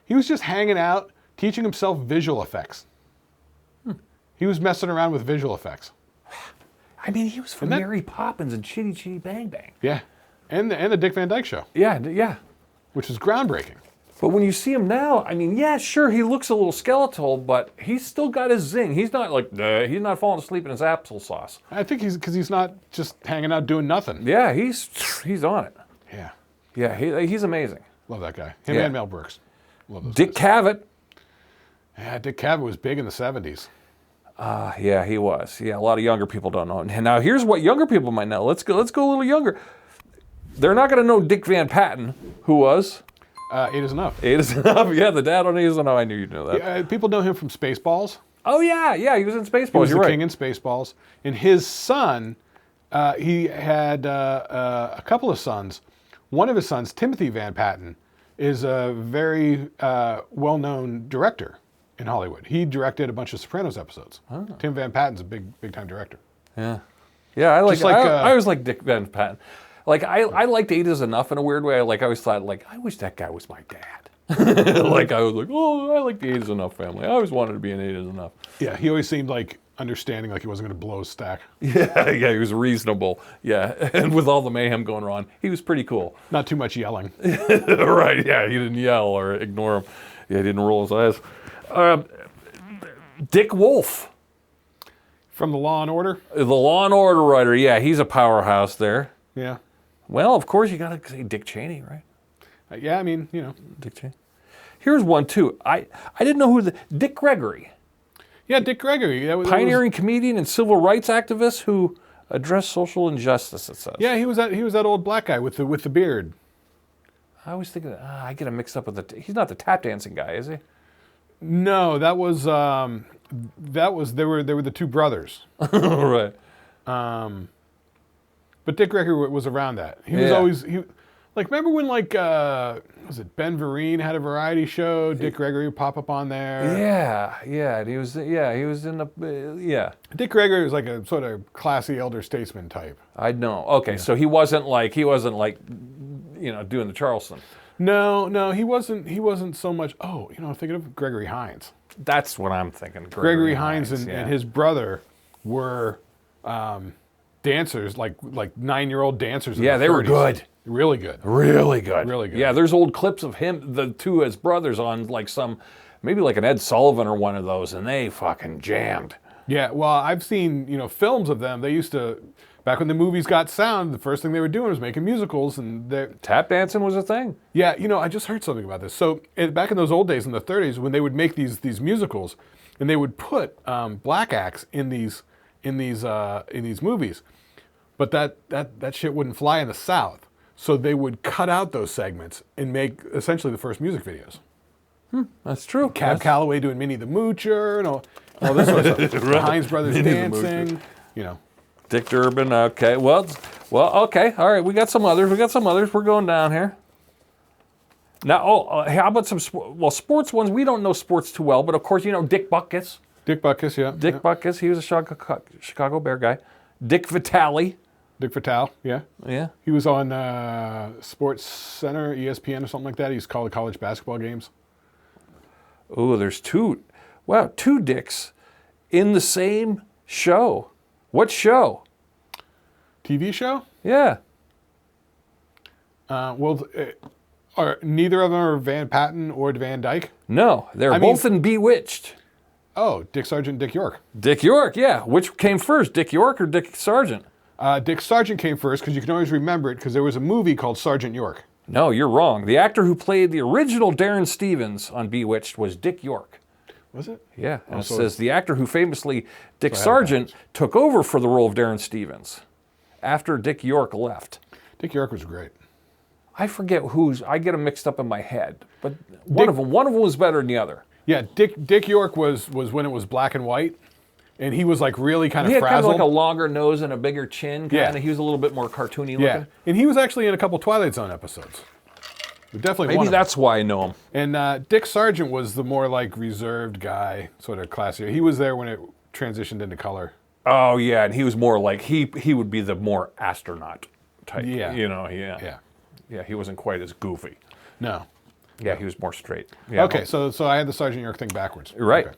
He was just hanging out, teaching himself visual effects. He was messing around with visual effects. I mean, he was from Mary Poppins and Chitty Chitty Bang Bang. Yeah, and the Dick Van Dyke Show. Yeah. Which is groundbreaking. But when you see him now, I mean, yeah, sure, he looks a little skeletal, but he's still got his zing. He's not like, he's not falling asleep in his applesauce. I think because he's not just hanging out doing nothing. Yeah, he's on it. Yeah. Yeah, he's amazing. Love that guy. Him Yeah. and Mel Brooks. Love those Dick guys. Cavett. Yeah, Dick Cavett was big in the 70s. Yeah, he was. Yeah, a lot of younger people don't know. And now here's what younger people might know. Let's go a little younger. They're not going to know Dick Van Patten, who was 8 is Enough. 8 is Enough. Yeah, the dad on 8 is Enough. I knew you'd know that. People know him from Spaceballs. Oh yeah, he was in Spaceballs. He was You're the right. king in Spaceballs. And his son, he had a couple of sons. One of his sons, Timothy Van Patten, is a very well-known director in Hollywood. He directed a bunch of Sopranos episodes. Oh. Tim Van Patten's a big-time director. Yeah, I like. Just like, I always liked Dick Van Patten. Like I liked 8 is Enough in a weird way. I always thought I wish that guy was my dad. Like I was like, oh, I like the 8 is Enough family. I always wanted to be an 8 is Enough. Yeah, he always seemed like understanding, like he wasn't going to blow his stack. Yeah, he was reasonable. Yeah, and with all the mayhem going on, he was pretty cool. Not too much yelling. Right? Yeah, he didn't yell or ignore him. Yeah, he didn't roll his eyes. Dick Wolf. From the Law and Order? The Law and Order writer. Yeah, he's a powerhouse there. Yeah. Well, of course you got to say Dick Cheney, right? Yeah, I mean, you know. Dick Cheney. Here's one too. I didn't know who Dick Gregory. Yeah, Dick Gregory. Pioneering comedian and civil rights activist who addressed social injustice, it says. Yeah, he was that old black guy with the beard. I was thinking, I get him mixed up with he's not the tap dancing guy, is he? No, they were the two brothers. Right. But Dick Gregory was around that. He was always remember when was it Ben Vereen had a variety show? Dick Gregory would pop up on there. Yeah, and he was in the Dick Gregory was like a sort of classy elder statesman type. I know. Okay, so he wasn't like doing the Charleston. No, he wasn't so much. Oh, I'm thinking of Gregory Hines. That's what I'm thinking. Gregory Hines and his brother were dancers, like 9-year-old dancers. Yeah, they were good. Really good. Really good. Really good. Yeah, there's old clips of him, the two as brothers on maybe like an Ed Sullivan or one of those, and they fucking jammed. Yeah, well, I've seen, films of them. They used to, back when the movies got sound, the first thing they were doing was making musicals, and tap dancing was a thing. Yeah, I just heard something about this. So back in those old days in the 30s, when they would make these musicals, and they would put black acts in these movies, but that shit wouldn't fly in the South. So they would cut out those segments and make essentially the first music videos. That's true. Cab Calloway doing Minnie the Moocher and all this sort of stuff. The Hines brothers dancing, Dick Durbin. Okay. Well. Okay. All right. We got some others. We're going down here. Now, how about some sports ones? We don't know sports too well, but of course, Dick Butkus. Dick Butkus, yeah. Dick Butkus. He was a Chicago Bear guy. Dick Vitale. Dick Vitale, yeah. Yeah. He was on Sports Center, ESPN or something like that. He used to call the college basketball games. Oh, there's two Dicks in the same show. What show? TV show? Yeah. Neither of them are Van Patten or Van Dyke? No, they're both in Bewitched. Oh, Dick Sargent, Dick York. Dick York, yeah. Which came first, Dick York or Dick Sargent? Dick Sargent came first because you can always remember it because there was a movie called Sergeant York. No, you're wrong. The actor who played the original Darren Stevens on Bewitched was Dick York. Was it? Yeah, and it says the actor who famously, Dick Sargent, took over for the role of Darren Stevens after Dick York left. Dick York was great. I forget I get them mixed up in my head, but one of them was better than the other. Yeah, Dick York was when it was black and white. And he was like really kind of frazzled. He had kind of like a longer nose and a bigger chin. Yeah. He was a little bit more cartoony looking. Yeah. And he was actually in a couple Twilight Zone episodes. Definitely Maybe that's why I know him. And Dick Sargent was the more like reserved guy, sort of classier. He was there when it transitioned into color. Oh, yeah. And he was more like, he would be the more astronaut type. Yeah. Yeah, he wasn't quite as goofy. No. Yeah, he was more straight. Yeah, okay, so I had the Sergeant York thing backwards. Right. Okay.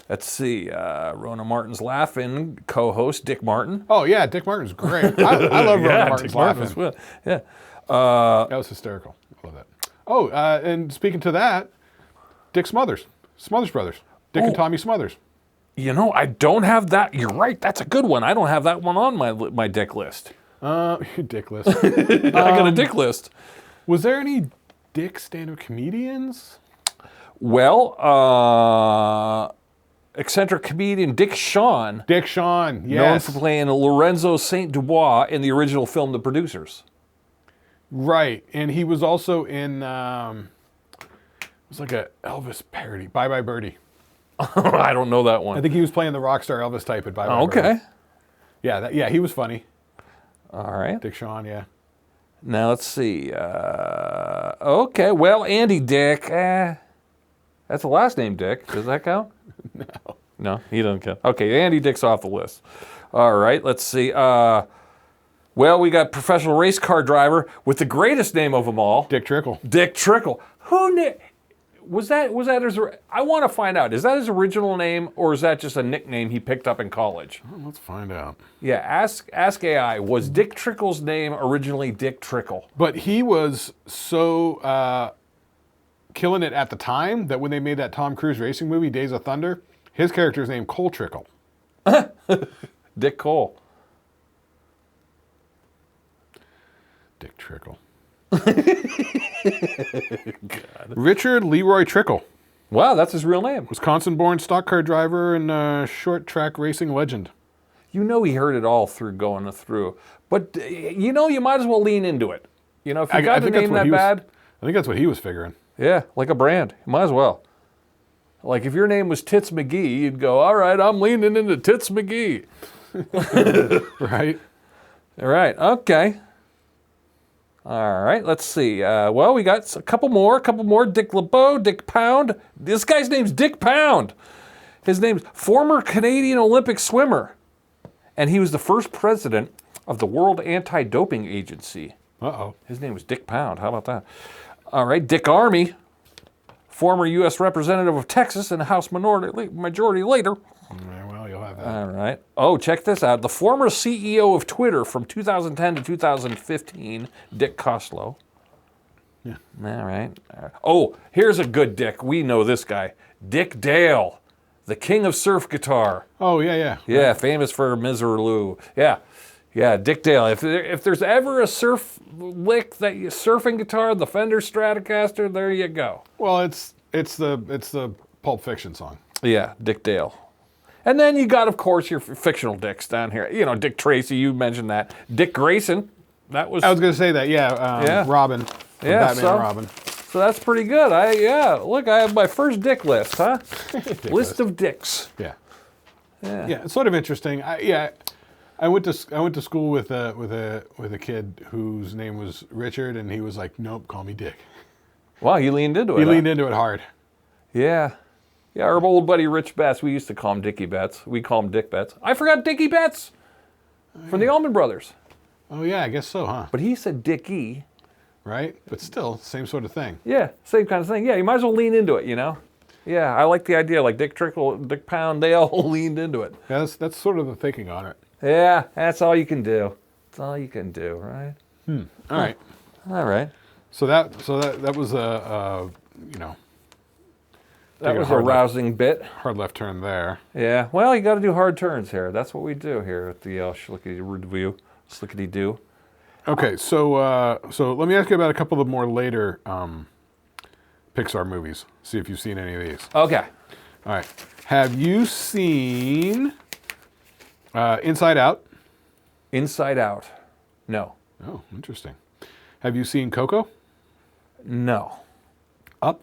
Let's see. Rona Martin's Laughing co-host Dick Martin. Oh yeah, Dick Martin's great. I love Rona Martin's Laughing. Yeah. That was hysterical. I love that. Oh, and speaking to that, Dick Smothers Brothers. Dick and Tommy Smothers. I don't have that. You're right. That's a good one. I don't have that one on my Dick list. Dick list. I got a Dick list. Was there any Dick stand-up comedians? Well, eccentric comedian Dick Shawn, Dick Shawn, yes. known for playing Lorenzo St. Dubois in the original film The Producers. Right, and he was also in, it was like a Elvis parody, Bye Bye Birdie. I don't know that one. I think he was playing the rock star Elvis type at Bye Bye Birdie. Okay. Yeah, he was funny. All right. Dick Shawn, yeah. Now let's see. Okay, well, Andy Dick. That's the last name Dick. Does that count? No. No, he doesn't count. Okay, Andy Dick's off the list. All right, let's see. Well, we got professional race car driver with the greatest name of them all. Dick Trickle. Dick Trickle. Who knew? Was that his? I want to find out. Is that his original name, or is that just a nickname he picked up in college? Well, let's find out. Yeah, ask AI. Was Dick Trickle's name originally Dick Trickle? But he was so killing it at the time that when they made that Tom Cruise racing movie, Days of Thunder, his character's named Cole Trickle. Dick Cole. Dick Trickle. Richard Leroy Trickle. Wow, that's his real name. Wisconsin-born stock car driver and short track racing legend. You know he heard it all through going through. But, you might as well lean into it. If you got the name that bad. I think that's what he was figuring. Yeah, like a brand. You might as well. Like if your name was Tits McGee, you'd go, all right, I'm leaning into Tits McGee. Right? All right, okay. All right, let's see. Well, we got a couple more. Dick LeBeau, Dick Pound. This guy's name's Dick Pound. His name's former Canadian Olympic swimmer. And he was the first president of the World Anti-Doping Agency. Uh-oh. His name was Dick Pound. How about that? All right, Dick Armey, former U.S. Representative of Texas and House Majority Leader. Yeah, well, you'll have that. All right. Oh, check this out. The former CEO of Twitter from 2010 to 2015, Dick Costlow. Yeah. All right. Oh, here's a good Dick. We know this guy. Dick Dale, the king of surf guitar. Oh, yeah. Yeah, right. Famous for Miserloo. Yeah, Dick Dale. If there's ever a surf lick surfing guitar, the Fender Stratocaster, there you go. Well, it's the Pulp Fiction song. Yeah, Dick Dale. And then you got, of course, your fictional dicks down here. Dick Tracy, you mentioned that. Dick Grayson, that was... I was going to say that, yeah. Robin. Batman and Robin. So that's pretty good. Look, I have my first dick list, huh? List of dicks. Yeah. It's sort of interesting. I went to school with a kid whose name was Richard, and he was like, "Nope, call me Dick." Wow, he leaned into it. He leaned into it hard. Yeah. Yeah, our old buddy Rich Betts, we used to call him Dickie Betts. We call him Dick Betts. I forgot Dickie Betts from the Allman Brothers. Oh, yeah, I guess so, huh? But he said Dickie. Right? But still, same sort of thing. Yeah, same kind of thing. Yeah, you might as well lean into it, Yeah, I like the idea. Like Dick Trickle, Dick Pound, they all leaned into it. Yeah, that's sort of the thinking on it. Yeah, that's all you can do. That's all you can do, right? All right. All right. So that was That was a rousing bit. Hard left turn there. Yeah. Well, you got to do hard turns here. That's what we do here at the Shlicketty Doo. Okay, so let me ask you about a couple of more later Pixar movies. See if you've seen any of these. Okay. All right. Have you seen Inside Out? Inside Out. No. Oh, interesting. Have you seen Coco? No. Up?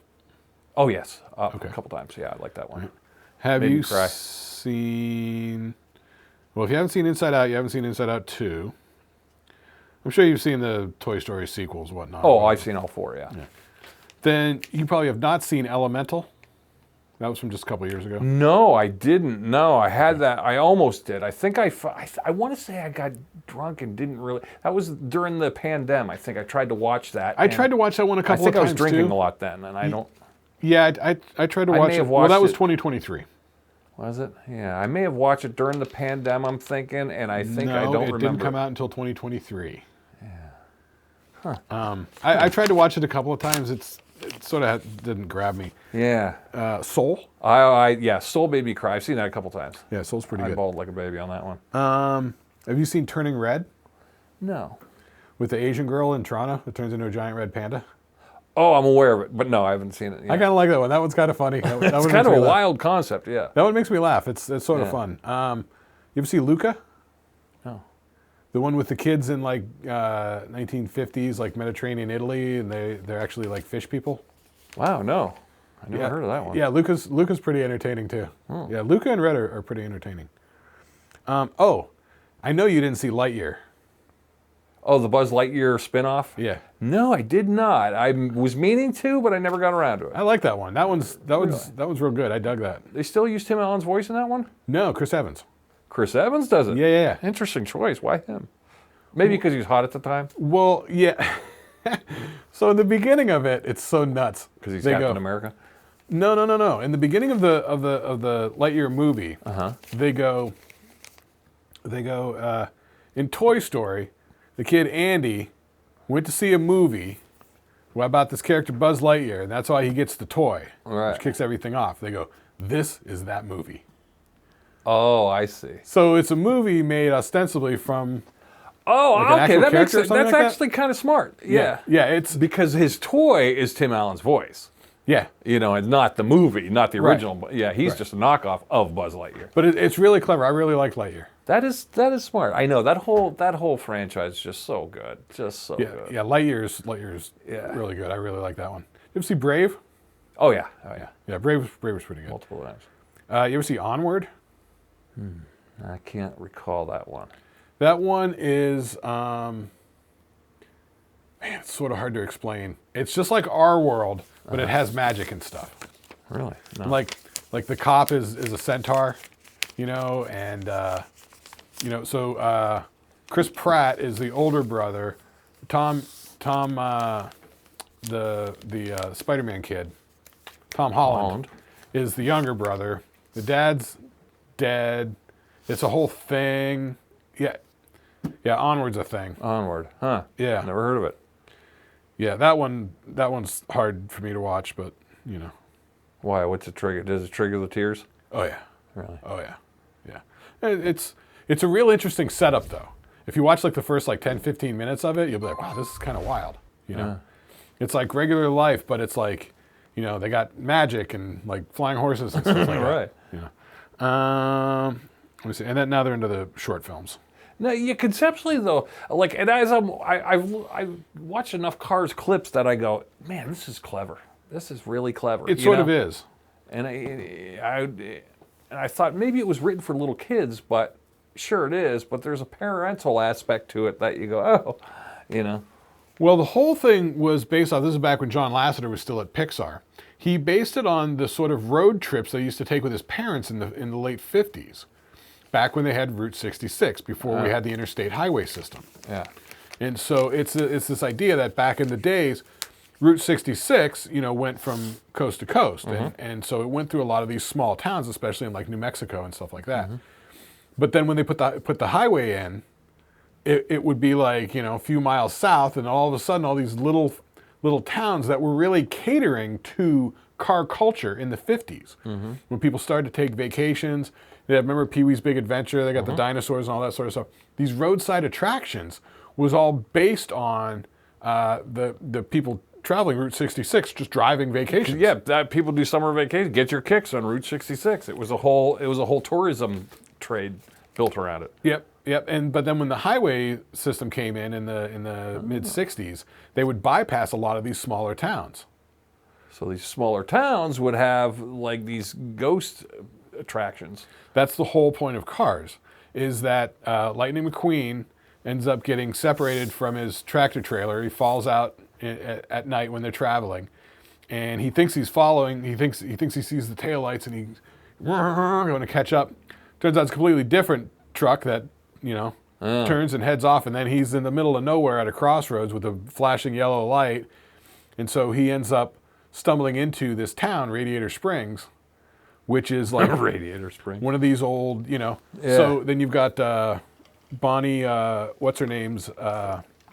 Oh, yes. Up Okay. a couple times. Yeah, I like that one. Have Made me you cry. seen... Well, if you haven't seen Inside Out, you haven't seen Inside Out 2. I'm sure you've seen the Toy Story sequels, whatnot. Oh, I've seen all four, yeah. Then you probably have not seen Elemental. That was from just a couple of years ago. No, I didn't. No, I had that. I almost did. I think I want to say I got drunk and didn't really. That was during the pandemic. I think I tried to watch that. I tried to watch that one a couple of times, I think I was drinking too. a lot then, and I don't. Yeah, I tried to watch it. Well, that was 2023. Was it? Yeah, I may have watched it during the pandemic, I'm thinking, and I think I don't remember. No, it didn't come out until 2023. Yeah. Huh. I tried to watch it a couple of times. It sort of didn't grab me. Yeah. Soul? Soul made me cry. I've seen that a couple times. Yeah, Soul's pretty good. I bawled like a baby on that one. Have you seen Turning Red? No. with the Asian girl in Toronto that turns into a giant red panda. Oh, I'm aware of it, but no, I haven't seen it. Yeah. I kind of like that one. That one's kind of funny. That It's one kind makes of me a laugh. wild concept, yeah. That one makes me laugh. It's sort of Yeah. fun. You ever see Luca? No. The one with the kids in like 1950s, like Mediterranean Italy, and they're actually like fish people. Wow, no. I never heard of that one. Yeah, Luca's pretty entertaining too. Oh. Yeah, Luca and Red are pretty entertaining. I know you didn't see Lightyear. Oh, the Buzz Lightyear spinoff? Yeah, No, I did not. I was meaning to, but I never got around to it. I like that one. That one's real good. I dug that. They still use Tim Allen's voice in that one? No, Chris Evans. Chris Evans does it? Yeah. Interesting choice. Why him? Maybe because he was hot at the time? Well, yeah. So in the beginning of it, it's so nuts. Because he's They Captain go, America? No. In the beginning of the Lightyear movie, they go in Toy Story. The kid Andy went to see a movie about this character Buzz Lightyear, and that's why he gets the toy, Right. which kicks everything off. They go, "This is that movie." Oh, I see. So it's a movie made ostensibly from. Oh, Like an okay. actual That makes character or it. something That's like that? actually kind of smart. Yeah. Yeah. It's Because his toy is Tim Allen's voice. yeah, It's not the movie, not the Right. original. But yeah, he's Right. just a knockoff of Buzz Lightyear. but it's really clever. I really like Lightyear. That is smart. I know that whole franchise is just so good. Just so Yeah, good. yeah. Lightyear's Yeah. really good. I really like that one. You ever see Brave? Oh yeah. Oh yeah. Yeah, Brave's pretty good. Multiple times. You ever see Onward? I can't recall that one. That one is, man, it's sort of hard to explain. It's just like our world, but it has magic and stuff. Really? No. Like the cop is a centaur, and so Chris Pratt is the older brother. Tom, the Spider-Man kid, Tom Holland, is the younger brother. The dad's dead. It's a whole thing. Yeah, Onward's a thing. Onward. Huh. Yeah. Never heard of it. Yeah, that one's hard for me to watch, but Why? What's it trigger? Does it trigger the tears? Oh yeah. Really? Oh yeah. Yeah. It's a real interesting setup though. If you watch like the first 10, 15 minutes of it, you'll be like, wow, this is kind of wild. It's like regular life, but it's like, they got magic and like flying horses and stuff like Right. that. Let me see. And then now they're into the short films. No, yeah, conceptually though, and as I've watched enough Cars clips that I go, man, this is clever. This is really clever. It sort of is. And I thought maybe it was written for little kids, but sure it is. But there's a parental aspect to it that you go, Well, the whole thing was based off, this is back when John Lasseter was still at Pixar. He based it on the sort of road trips they used to take with his parents in the late 50s, back when they had Route 66, before we had the interstate highway system. Yeah. And so it's this idea that back in the days, Route 66, went from coast to coast. And so it went through a lot of these small towns, especially in like New Mexico and stuff like that. But then when they put the highway in, it would be like, a few miles south, and all of a sudden all these little towns that were really catering to car culture in the 50s. When people started to take vacations, they remember Pee-wee's Big Adventure, they got the dinosaurs and all that sort of stuff. These roadside attractions was all based on the people traveling Route 66, just driving vacations. Yeah, that people do summer vacation. Get your kicks on Route 66. It was a whole tourism trade built around it. Yep. But then when the highway system came in the mid 60s, they would bypass a lot of these smaller towns. So these smaller towns would have like these ghost attractions. That's the whole point of Cars, is that Lightning McQueen ends up getting separated from his tractor trailer. He falls out at night when they're traveling, and he thinks he's following. He thinks he sees the taillights, and he's going to catch up. Turns out it's a completely different truck that turns and heads off, and then he's in the middle of nowhere at a crossroads with a flashing yellow light, and so he ends up stumbling into this town, Radiator Springs, which is like Radiator Springs. one of these old, So then you've got Bonnie, what's her name's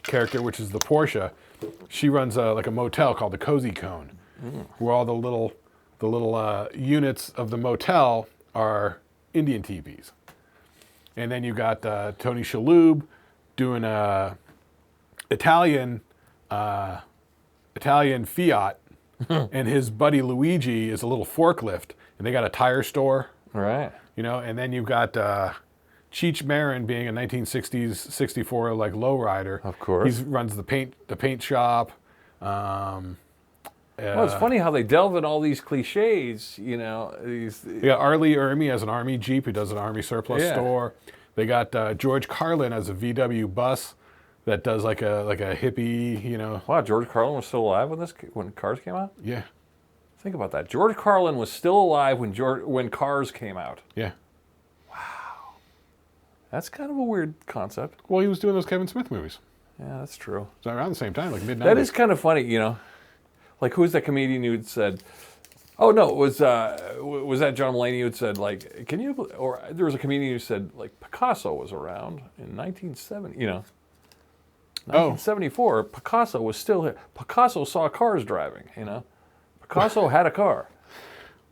character, which is the Porsche. She runs like a motel called the Cozy Cone, where all the little units of the motel are Indian teepees. And then you've got Tony Shalhoub doing Italian Fiat, and his buddy Luigi is a little forklift, and they got a tire store. Right. You know, and then you've got Cheech Marin being a 1960s 64 like lowrider. Of course. He runs the paint shop. Well, it's funny how they delve in all these cliches, you know. They got Arlie Ermy as an Army Jeep who does an Army surplus store. They got George Carlin as a VW bus that does like a hippie, you know. Wow, George Carlin was still alive when Cars came out? Yeah. Think about that. George Carlin was still alive when Cars came out. Yeah. Wow. That's kind of a weird concept. Well, he was doing those Kevin Smith movies. Yeah, that's true. So around the same time, like mid-90s. That is kind of funny, you know. Like, who's that comedian who said, oh, no, was that John Mulaney who had said, like, can you, or there was a comedian who said, like, Picasso was around in 1970, you know. 1974, Picasso was still here. Picasso saw cars driving, you know. Picasso had a car.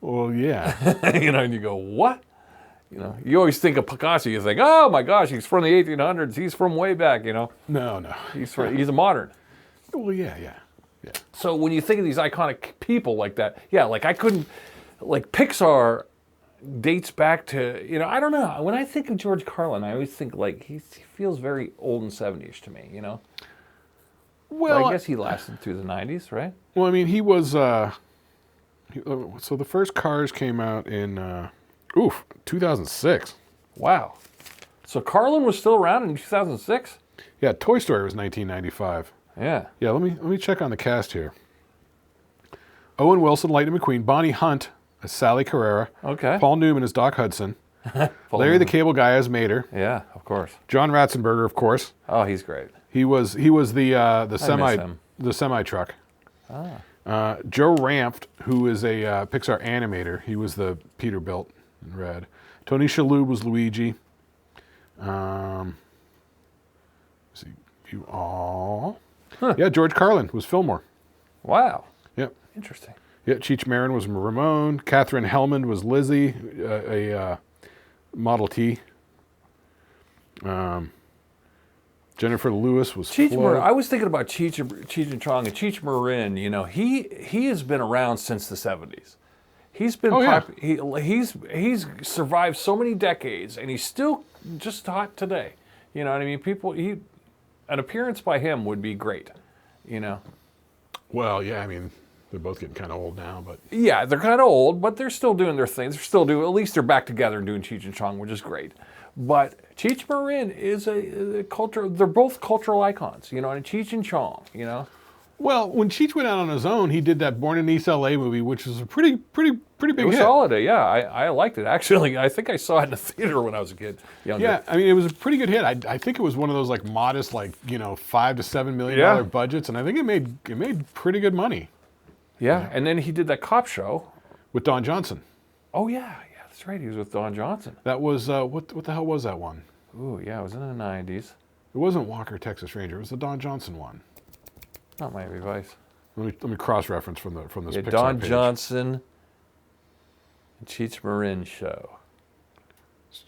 Well, yeah. You know, and you go, what? You know, you always think of Picasso, you think, oh my gosh, he's from the 1800s, he's from way back, you know. No. He's a modern. Well, yeah. So when you think of these iconic people like that, yeah, like I couldn't, like Pixar dates back to, you know, I don't know. When I think of George Carlin, I always think like he feels very old and 70s to me, you know. Well, but I guess he lasted through the 90s, right? Well, I mean, he was, so the first Cars came out in, 2006. Wow. So Carlin was still around in 2006? Yeah, Toy Story was 1995. Yeah. Yeah, let me check on the cast here. Owen Wilson, Lightning McQueen, Bonnie Hunt as Sally Carrera. Okay. Paul Newman as Doc Hudson. Larry the Cable Guy as Mater. Yeah, of course. John Ratzenberger, of course. Oh, he's great. He was the semi truck. Ah. Joe Ranft, who is a Pixar animator. He was the Peterbilt in Red. Tony Shalhoub was Luigi. See you all. Huh. Yeah, George Carlin was Fillmore. Wow. Yep. Interesting. Yeah, Cheech Marin was Ramon. Catherine Hellman was Lizzie, a Model T. Jennifer Lewis was Cheech Flo. Marin. I was thinking about Cheech and Chong and Cheech Marin. You know, he has been around since the 70s. He's been he's survived so many decades, and he's still just hot today. You know what I mean? An appearance by him would be great. You know. Well, yeah, I mean, they're both getting kind of old now, but yeah, they're kind of old, but they're still doing their things. At least they're back together and doing Cheech and Chong, which is great. But Cheech Marin is a culture. They're both cultural icons, you know. And Cheech and Chong, you know. Well, when Cheech went out on his own, he did that Born in East LA movie, which was a pretty big It was hit. solid, yeah. I liked it actually. I think I saw it in the theater when I was a kid, younger. Yeah, I mean, it was a pretty good hit. I think it was one of those like modest, like $5 to $7 million budgets, and I think it made pretty good money. Yeah, and then he did that cop show with Don Johnson. Oh yeah, that's right. He was with Don Johnson. That was what the hell was that one? Ooh, yeah, it was in the 90s. It wasn't Walker, Texas Ranger. It was the Don Johnson one. Not Miami Vice. Let me cross-reference from this Pixar Don page. Johnson and Cheech Marin show.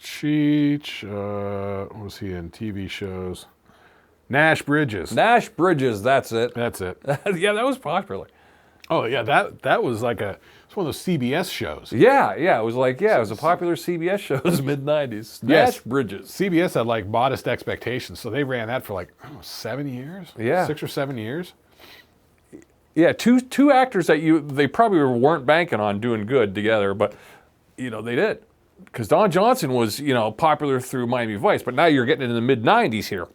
Cheech, what was he in? TV shows. Nash Bridges. Nash Bridges, that's it. That's it. Yeah, that was popular. Oh yeah, that was like it's one of those CBS shows. Yeah, it was like, it was a popular CBS show in the mid-90s. Nash Bridges. CBS had like modest expectations, so they ran that for like 7 years? Yeah. 6 or 7 years? Yeah, two actors that they probably weren't banking on doing good together, but they did. Because Don Johnson was, popular through Miami Vice, but now you're getting into the mid-90s here.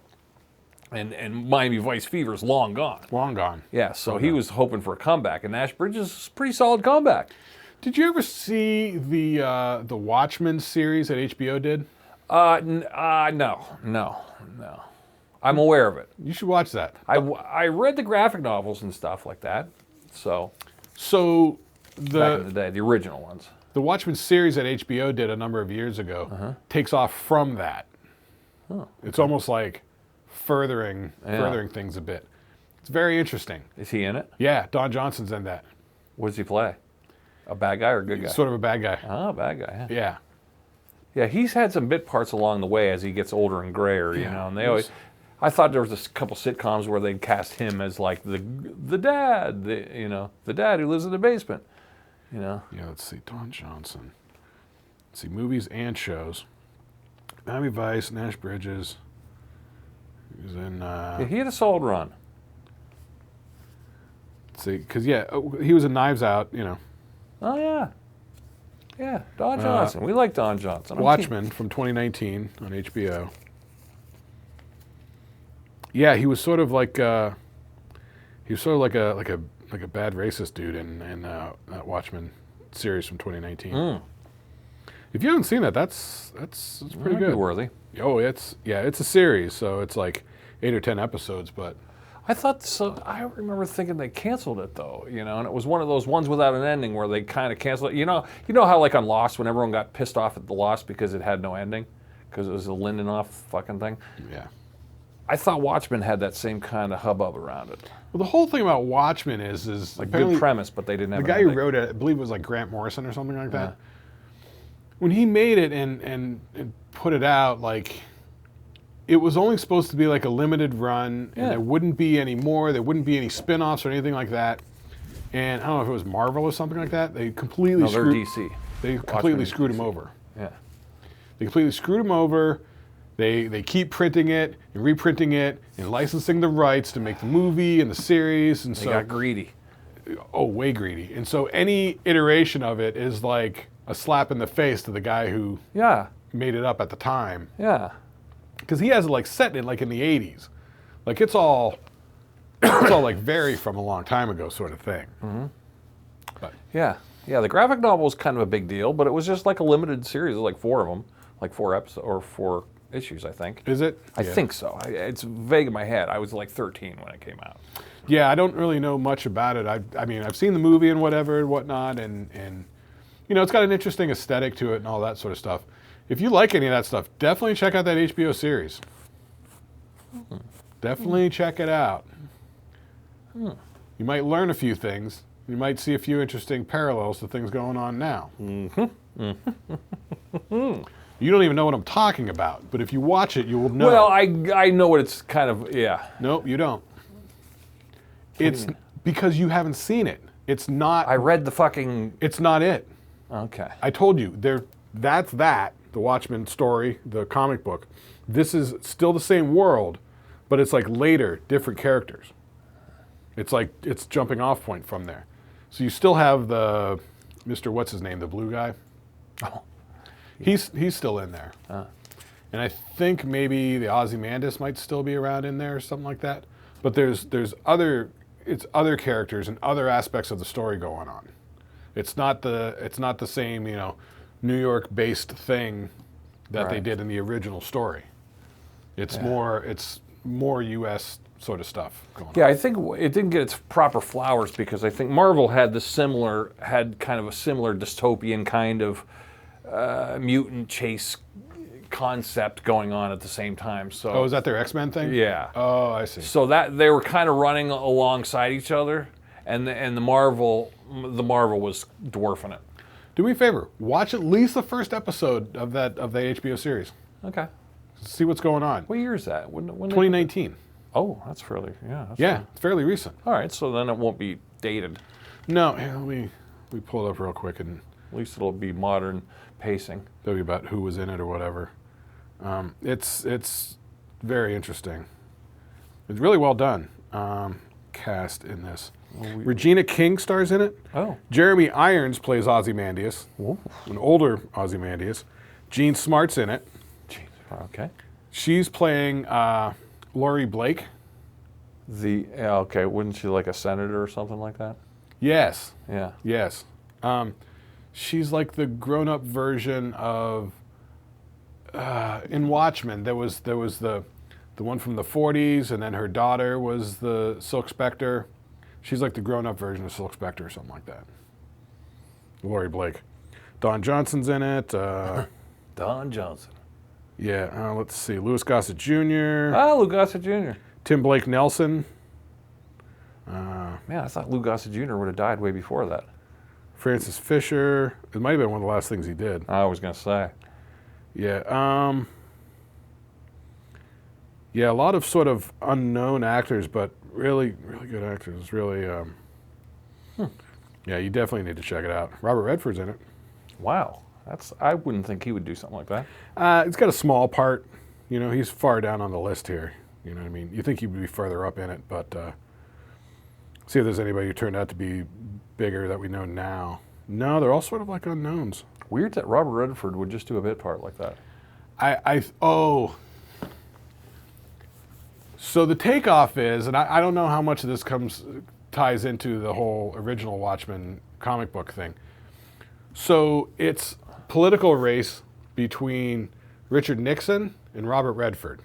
And Miami Vice fever's long gone. Long gone. Yeah, so he was hoping for a comeback, and Nash Bridges is a pretty solid comeback. Did you ever see the Watchmen series that HBO did? No. I'm aware of it. You should watch that. I read the graphic novels and stuff like that. So back in the day, the original ones. The Watchmen series that HBO did a number of years ago takes off from that. Oh, okay. It's almost like furthering things a bit. It's very interesting. Is he in it? Yeah, Don Johnson's in that. What does he play? A bad guy or a good guy? Sort of a bad guy. Oh, bad guy. Yeah. Yeah, he's had some bit parts along the way as he gets older and grayer, and they always. I thought there was a couple sitcoms where they'd cast him as like the dad, the dad who lives in the basement. Yeah, let's see. Don Johnson. Let's see, movies and shows. Miami Vice, Nash Bridges. He was in... Yeah, he had a solid run. Let's see, because, he was in Knives Out, Oh, yeah. Yeah, Don Johnson. We like Don Johnson. Watchmen from 2019 on HBO. Yeah, he was sort of like... like a bad racist dude in that Watchmen series from 2019. If you haven't seen that, that's pretty good. Worthy. Oh, it's a series, so it's like 8 or 10 episodes. But I thought so. I remember thinking they canceled it though, and it was one of those ones without an ending where they kind of canceled it. You know how like on Lost, when everyone got pissed off at the Lost because it had no ending, because it was a Lindelof fucking thing. Yeah. I thought Watchmen had that same kind of hubbub around it. Well, the whole thing about Watchmen is like good premise, but they didn't have the guy who wrote it. I believe it was like Grant Morrison or something like that. When he made it and put it out, like it was only supposed to be like a limited run, and there wouldn't be any more. There wouldn't be any spin-offs or anything like that. And I don't know if it was Marvel or something like that. They completely they're DC. They completely screwed him over. Yeah. They completely screwed him over. They keep printing it and reprinting it and licensing the rights to make the movie and the series, and They got greedy. Oh, way greedy. And so any iteration of it is like a slap in the face to the guy who made it up at the time. Yeah. Because he has it like set in like in the 80s. Like it's all like very from a long time ago sort of thing. Mm-hmm. But yeah, the graphic novel was kind of a big deal, but it was just like a limited series, like 4 of them, like 4 episodes or 4 issues, I think. Is it? I think so. It's vague in my head. I was like 13 when it came out. Yeah, I don't really know much about it. I mean, I've seen the movie and whatever and whatnot, and it's got an interesting aesthetic to it and all that sort of stuff. If you like any of that stuff, definitely check out that HBO series. Definitely check it out. You might learn a few things. You might see a few interesting parallels to things going on now. You don't even know what I'm talking about, but if you watch it, you will know. Well, I know what it's kind of, yeah. Nope, you don't. It's because you haven't seen it. It's not. I read the fucking... It's not it. Okay. I told you, that's the Watchmen story, the comic book. This is still the same world, but it's like later, different characters. It's like, it's jumping off point from there. So you still have the Mr. What's his name, the blue guy? Oh. He's still in there. And I think maybe the Ozymandias might still be around in there or something like that. But there's other characters and other aspects of the story going on. It's not the same, New York-based thing that they did in the original story. It's more U.S. sort of stuff going on. Yeah, I think it didn't get its proper flowers because I think Marvel had kind of a similar dystopian kind of mutant chase concept going on at the same time. So is that their X-Men thing? Yeah. Oh, I see. So that they were kind of running alongside each other, and the Marvel was dwarfing it. Do me a favor, watch at least the first episode of the HBO series. Okay. See what's going on. What year is that? When 2019. Oh, that's fairly It's fairly recent. All right, so then it won't be dated. No, let me pull it up real quick, and at least it'll be modern pacing. Tell you about who was in it or whatever. It's very interesting. It's really well done. Cast in this. Regina King stars in it. Oh. Jeremy Irons plays Ozymandias, Ooh. an older Ozymandias. Jean Smart's in it. Okay. She's playing Laurie Blake. Okay, wouldn't she like a senator or something like that? Yes. Yeah. Yes. She's like the grown-up version of in Watchmen. There was the one from the 40s, and then her daughter was the Silk Spectre. She's like the grown-up version of Silk Spectre or something like that. Laurie Blake. Don Johnson's in it. Don Johnson. Yeah, let's see. Louis Gossett Jr. Lou Gossett Jr. Tim Blake Nelson. Man, I thought Lou Gossett Jr. would have died way before that. Francis Fisher. It might have been one of the last things he did. I was going to say. Yeah. Yeah, a lot of sort of unknown actors, but really, really good actors. Really, yeah, you definitely need to check it out. Robert Redford's in it. Wow. I wouldn't think he would do something like that. It's got a small part. You know, he's far down on the list here. You know what I mean? You think he would be further up in it, but see if there's anybody who turned out to be bigger that we know now. No, they're all sort of like unknowns. Weird that Robert Redford would just do a bit part like that. So the takeoff is, and I don't know how much of this ties into the whole original Watchmen comic book thing. So it's political race between Richard Nixon and Robert Redford.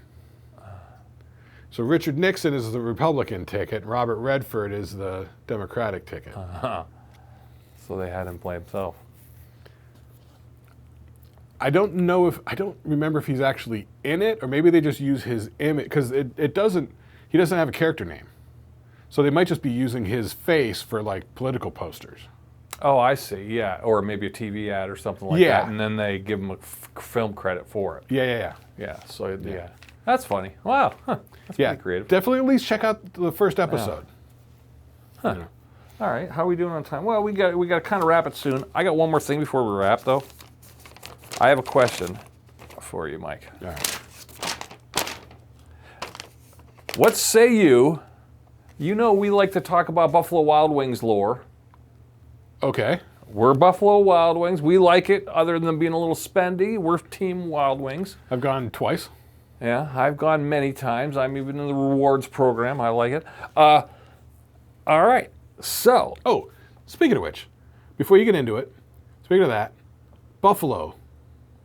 So Richard Nixon is the Republican ticket, and Robert Redford is the Democratic ticket. So they had him play himself. I don't remember if he's actually in it, or maybe they just use his image, because he doesn't have a character name. So they might just be using his face for like political posters. Oh, I see. Yeah, or maybe a TV ad or something like that, and then they give him a film credit for it. Yeah. So yeah, that's funny. Wow, that's pretty creative. Definitely at least check out the first episode. Huh. You know. All right, how are we doing on time? Well, we got to kind of wrap it soon. I got one more thing before we wrap, though. I have a question for you, Mike. All right. What say you? You know we like to talk about Buffalo Wild Wings lore. Okay. We're Buffalo Wild Wings. We like it, other than being a little spendy. We're Team Wild Wings. I've gone twice. Yeah, I've gone many times. I'm even in the rewards program. I like it. All right, so. Oh, speaking of which, before you get into it, speaking of that, buffalo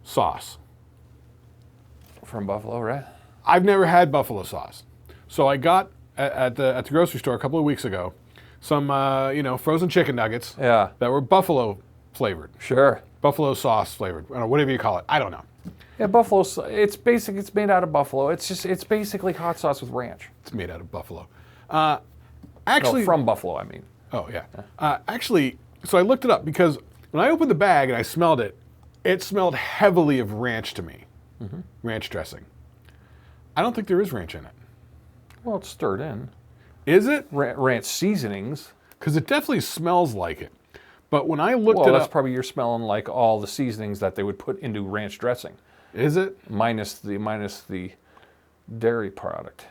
sauce. From Buffalo, right? I've never had buffalo sauce. So I got at the grocery store a couple of weeks ago some frozen chicken nuggets that were buffalo flavored. Sure. Buffalo sauce flavored, whatever you call it. I don't know. Yeah, buffalo. It's basic. It's made out of buffalo. It's basically hot sauce with ranch. It's made out of buffalo. Actually, no, from buffalo, I mean. Oh yeah. Actually, so I looked it up because when I opened the bag and I smelled it, it smelled heavily of ranch to me. Mm-hmm. Ranch dressing. I don't think there is ranch in it. Well, it's stirred in. Is it? Ranch seasonings. Because it definitely smells like it. But when I looked it up... Well, that's probably you're smelling like all the seasonings that they would put into ranch dressing. Is it? Minus the dairy product.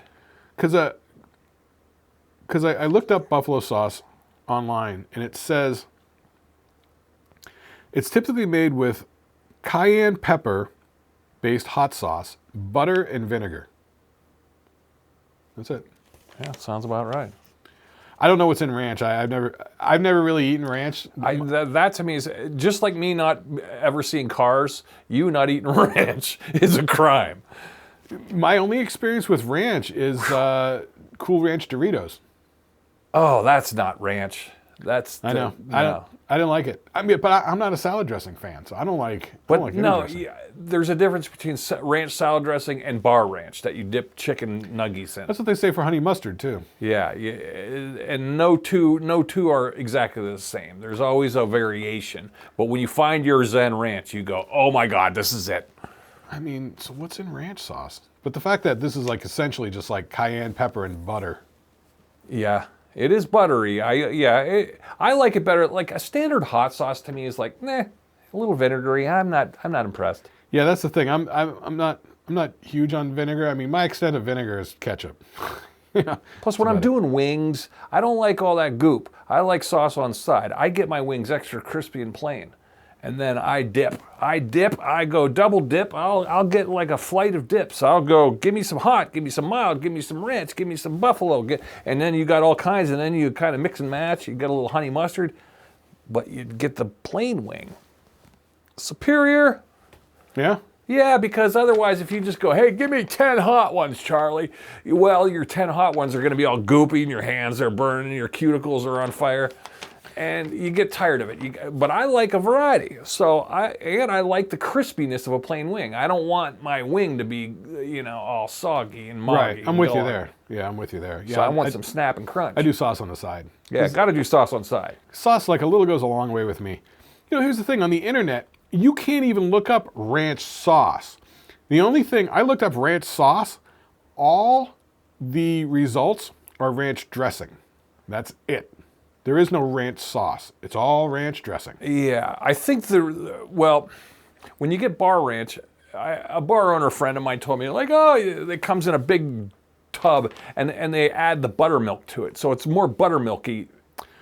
Because I looked up buffalo sauce online, and it says it's typically made with cayenne pepper-based hot sauce, butter, and vinegar. That's it. Yeah, sounds about right. I don't know what's in ranch. I've never really eaten ranch. That to me is just like me not ever seeing Cars. You not eating ranch is a crime. My only experience with ranch is Cool Ranch Doritos. Oh, that's not ranch. I know. No. I didn't like it. I mean, but I'm not a salad dressing fan, so I don't like. There's a difference between ranch salad dressing and bar ranch that you dip chicken nuggies in. That's what they say for honey mustard too. Yeah, and no two are exactly the same. There's always a variation. But when you find your Zen ranch, you go, "Oh my God, this is it." I mean, so what's in ranch sauce? But the fact that this is like essentially just like cayenne pepper and butter. Yeah. It is buttery. I like it better. Like a standard hot sauce to me is like, a little vinegary. I'm not impressed. Yeah, that's the thing. I'm not huge on vinegar. I mean, my extent of vinegar is ketchup. Plus, when I'm doing wings, I don't like all that goop. I like sauce on the side. I get my wings extra crispy and plain. And then I dip. I go double dip. I'll get like a flight of dips. I'll go, give me some hot, give me some mild, give me some ranch, give me some buffalo. And then you got all kinds, and then you kind of mix and match. You get a little honey mustard, but you get the plain wing. Superior. Yeah? Yeah, because otherwise if you just go, hey, give me 10 hot ones, Charlie. Well, your 10 hot ones are going to be all goopy, and your hands are burning, and your cuticles are on fire. And you get tired of it. But I like a variety. So I like the crispiness of a plain wing. I don't want my wing to be, all soggy and moggy. Right, I'm with you there. Yeah, I'm with you there. Yeah, so I want some snap and crunch. I do sauce on the side. Yeah, got to do sauce on the side. Sauce, like a little goes a long way with me. Here's the thing. On the internet, you can't even look up ranch sauce. The only thing, I looked up ranch sauce all the results are ranch dressing. That's it. There is no ranch sauce. It's all ranch dressing. Yeah, I think when you get bar ranch, a bar owner friend of mine told me, like, oh, it comes in a big tub, and they add the buttermilk to it. So it's more buttermilky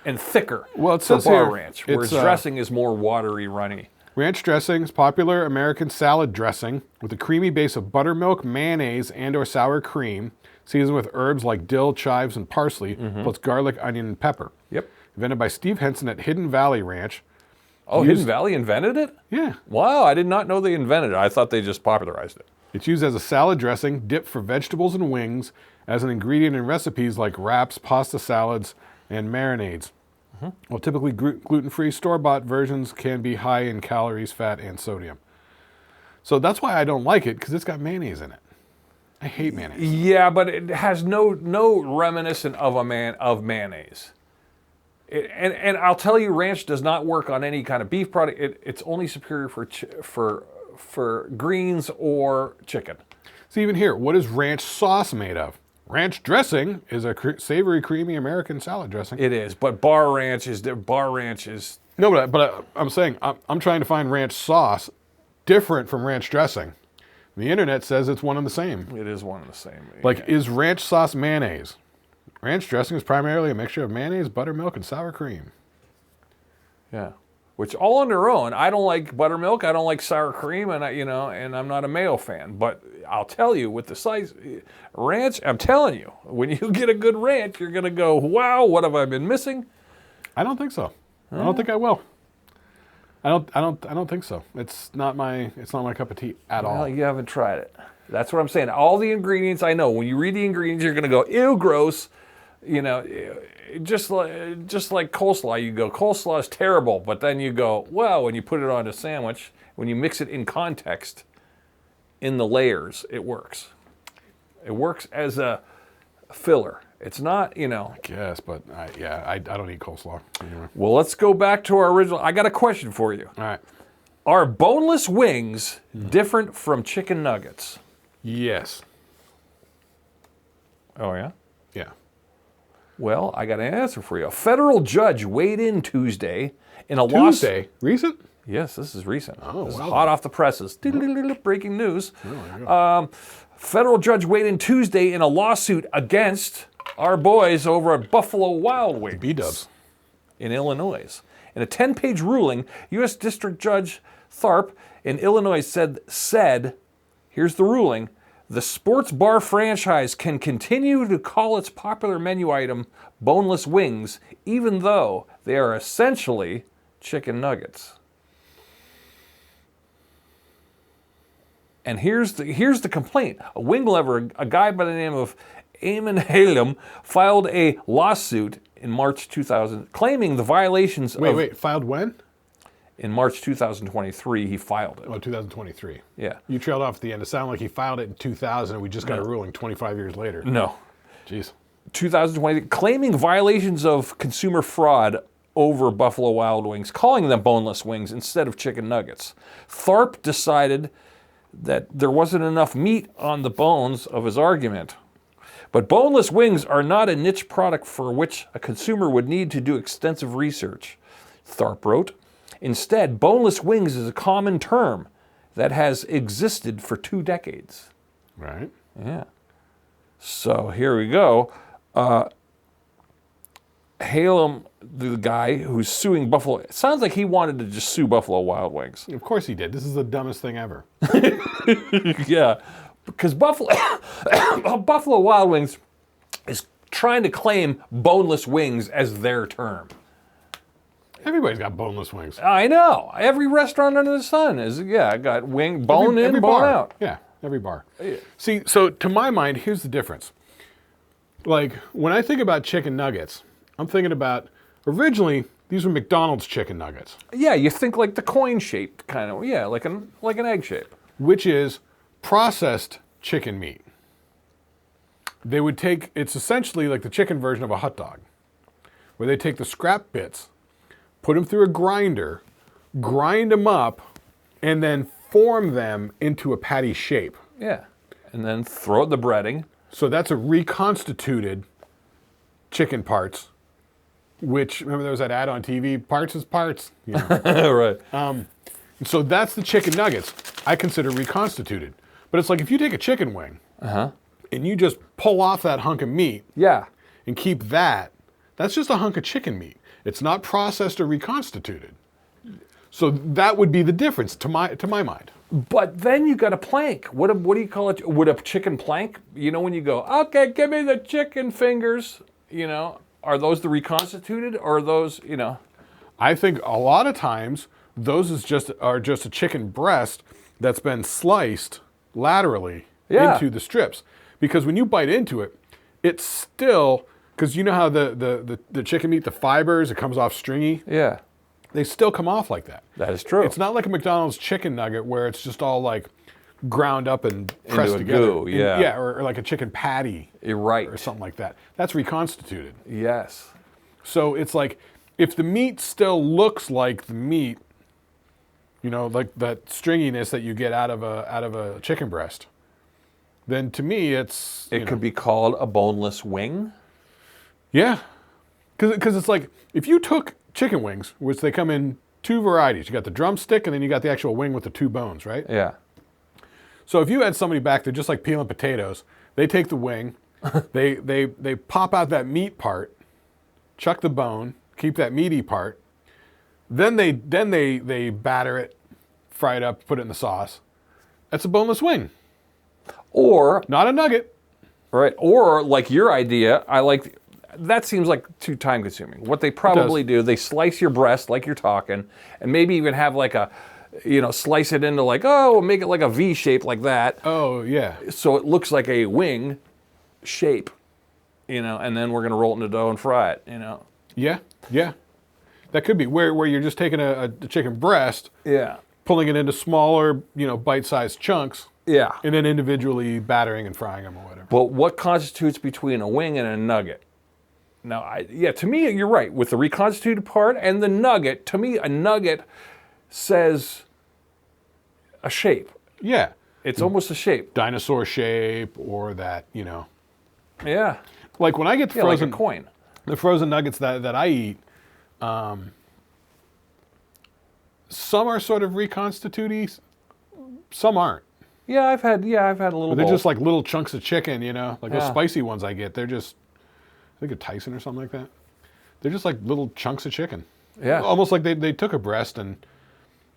and thicker It for says bar here, ranch, whereas dressing is more watery, runny. Ranch dressing is popular American salad dressing with a creamy base of buttermilk, mayonnaise, and or sour cream, seasoned with herbs like dill, chives, and parsley, plus garlic, onion, and pepper. Yep. Invented by Steve Henson at Hidden Valley Ranch. Oh, Hidden Valley invented it? Yeah. Wow, I did not know they invented it. I thought they just popularized it. It's used as a salad dressing, dipped for vegetables and wings, as an ingredient in recipes like wraps, pasta salads, and marinades. While typically gluten-free, store-bought versions can be high in calories, fat, and sodium. So that's why I don't like it, because it's got mayonnaise in it. I hate mayonnaise. Yeah, but it has no reminiscent of mayonnaise. And I'll tell you, ranch does not work on any kind of beef product. It's only superior for greens or chicken. See, even here, what is ranch sauce made of? Ranch dressing is a savory, creamy American salad dressing. It is, but bar ranch is. No, but I'm saying I'm trying to find ranch sauce different from ranch dressing. The internet says it's one and the same. It is one and the same. Like, is ranch sauce mayonnaise? Ranch dressing is primarily a mixture of mayonnaise, buttermilk, and sour cream. Yeah, which all on their own. I don't like buttermilk. I don't like sour cream, and I'm not a mayo fan. But I'll tell you, with the size ranch, I'm telling you, when you get a good ranch, you're gonna go, wow, what have I been missing? I don't think so. I don't think I will. I don't think so. It's not my cup of tea at all. Well, you haven't tried it. That's what I'm saying. All the ingredients I know. When you read the ingredients, you're gonna go, ew, gross. You know, just like coleslaw, you go, coleslaw is terrible. But then you go, well, when you put it on a sandwich, when you mix it in context, in the layers, it works. It works as a filler. It's not, I guess, but I don't eat coleslaw anyway. Well, let's go back to our original. I got a question for you. All right. Are boneless wings different from chicken nuggets? Yes. Oh, yeah? Yeah. Well, I got an answer for you. A federal judge weighed in Tuesday in a lawsuit. Tuesday? Recent? Yes, this is recent. Oh, this is wow. hot off the presses. Breaking news. Oh, Federal judge weighed in Tuesday in a lawsuit against our boys over at Buffalo Wild Wings. B-dubs. In Illinois. In a 10-page ruling, U.S. District Judge Tharp in Illinois said, here's the ruling, the sports bar franchise can continue to call its popular menu item boneless wings, even though they are essentially chicken nuggets. And here's the complaint. A wing lover, a guy by the name of Eamon Halem, filed a lawsuit in March 2000, claiming the violations of... Wait, filed when? In March 2023, he filed it. Oh, 2023. Yeah. You trailed off at the end. It sounded like he filed it in 2000 and we just got a ruling 25 years later. No. Jeez. 2020, claiming violations of consumer fraud over Buffalo Wild Wings, calling them boneless wings instead of chicken nuggets. Tharp decided that there wasn't enough meat on the bones of his argument. But boneless wings are not a niche product for which a consumer would need to do extensive research, Tharp wrote. Instead, boneless wings is a common term that has existed for 2 decades. Right. Yeah. So here we go. Halem, the guy who's suing Buffalo, it sounds like he wanted to just sue Buffalo Wild Wings. Of course he did. This is the dumbest thing ever. Yeah, because Buffalo Wild Wings is trying to claim boneless wings as their term. Everybody's got boneless wings. I know. Every restaurant under the sun got wing, bone in, every bone bar. out. Yeah, every bar. Yeah. See, so to my mind, here's the difference. Like, when I think about chicken nuggets, I'm thinking about, originally, these were McDonald's chicken nuggets. Yeah, you think like the coin-shaped kind of, like an egg shape. Which is processed chicken meat. They would take, it's essentially like the chicken version of a hot dog, where they take the scrap bits, put them through a grinder, grind them up, and then form them into a patty shape. Yeah, and then throw the breading. So that's a reconstituted chicken parts, which, remember there was that ad on TV, parts is parts. You know? Right. So that's the chicken nuggets I consider reconstituted. But it's like if you take a chicken wing and you just pull off that hunk of meat Yeah. and keep that, that's just a hunk of chicken meat. It's not processed or reconstituted. So that would be the difference to my mind. But then you got a plank. What do you call it? Would a chicken plank? You know, when you go, okay, give me the chicken fingers. You know, are those the reconstituted, or are those, you know? I think a lot of times those are just a chicken breast that's been sliced laterally into the strips. Because when you bite into it, it's still, because you know how the chicken meat, the fibers, it comes off stringy. Yeah. They still come off like that. That is true. It's not like a McDonald's chicken nugget where it's just all like ground up and pressed Into a together. goo, yeah. Yeah, or like a chicken patty. You're right. Or something like that. That's reconstituted. Yes. So it's like, if the meat still looks like the meat, you know, like that stringiness that you get out of a chicken breast, then to me it could be called a boneless wing. Yeah. Because it's like, if you took chicken wings, which they come in two varieties. You got the drumstick, and then you got the actual wing with the two bones, right? Yeah. So if you had somebody back there just like peeling potatoes, they take the wing, they pop out that meat part, chuck the bone, keep that meaty part, then they batter it, fry it up, put it in the sauce. That's a boneless wing. Or not a nugget. Right. Or like your idea, that seems like too time consuming. What they probably do, they slice your breast like you're talking, and maybe even have like a, you know, slice it into like, make it like a V shape like that. Oh, yeah. So it looks like a wing shape, you know, and then we're going to roll it in the dough and fry it, you know. Yeah, yeah. That could be where you're just taking a chicken breast, yeah, pulling it into smaller, you know, bite-sized chunks. Yeah. And then individually battering and frying them or whatever. But what constitutes between a wing and a nugget? Now, to me, you're right. With the reconstituted part and the nugget, to me, a nugget says a shape. Yeah. It's almost a shape. Dinosaur shape, or that, you know. Yeah. Like when I get the frozen like a coin. The frozen nuggets that I eat, some are sort of reconstituted, some aren't. Yeah, I've had a little. But they're bowl. just like little chunks of chicken, you know, like those Yeah. spicy ones I get. They're just, I think of Tyson or something like that. They're just like little chunks of chicken. Yeah. Almost like they took a breast and,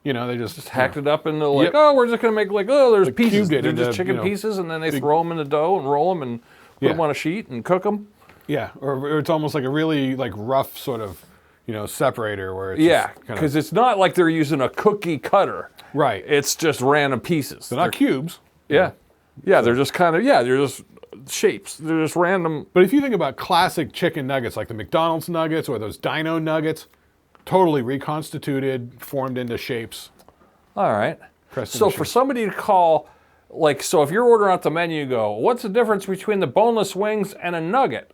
you know, they just hacked it up into like, Yep. we're just gonna make like, there's Like pieces. cubed it They're into, just chicken you know, pieces, and then they big- throw them in the dough and roll them and put Yeah. them on a sheet and cook them. Yeah, or it's almost like a really like rough sort of, you know, separator where it's Yeah, just kinda- because it's not like they're using a cookie cutter. right. It's just random pieces. They're not cubes. Yeah. Yeah, they're just kind of, they're just shapes. They're just random. But if you think about classic chicken nuggets, like the McDonald's nuggets or those Dino nuggets, totally reconstituted, formed into shapes. All right. Pressed So into for shapes. somebody to call, like, so if you're ordering out the menu, you go, what's the difference between the boneless wings and a nugget?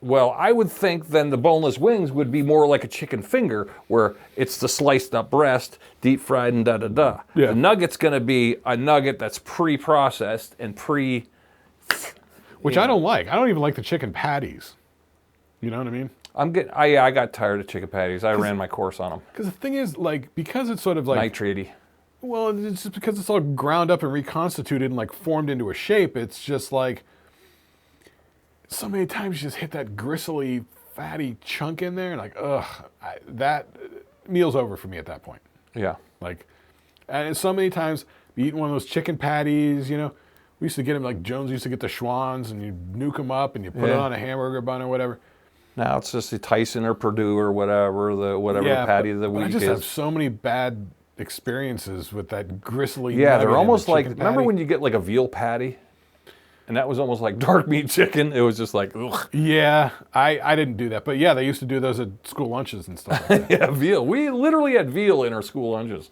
Well, I would think then the boneless wings would be more like a chicken finger, where it's the sliced up breast, deep fried and da-da-da. Yeah. The nugget's going to be a nugget that's pre-processed and Which I don't like. I don't even like the chicken patties. You know what I mean? I got tired of chicken patties. I ran my course on them. Because the thing is, like, because it's sort of like, Nitrate-y. well, it's just because it's all ground up and reconstituted and like formed into a shape. It's just like, so many times you just hit that gristly, fatty chunk in there, and like, that meal's over for me at that point. Yeah. Like, and so many times you eat one of those chicken patties, you know. We used to get them, like Jones used to get the Schwans, and you nuke them up and you put it on a hamburger bun or whatever. Now it's just the Tyson or Purdue or whatever the patty of the but week I just is. have so many bad experiences with that gristly. Yeah, they're nugget in almost the like, chicken remember patty? when you get like a veal patty? And that was almost like dark meat chicken. It was just like, ugh. Yeah, I didn't do that, but yeah, they used to do those at school lunches and stuff like that. Yeah, veal. We literally had veal in our school lunches.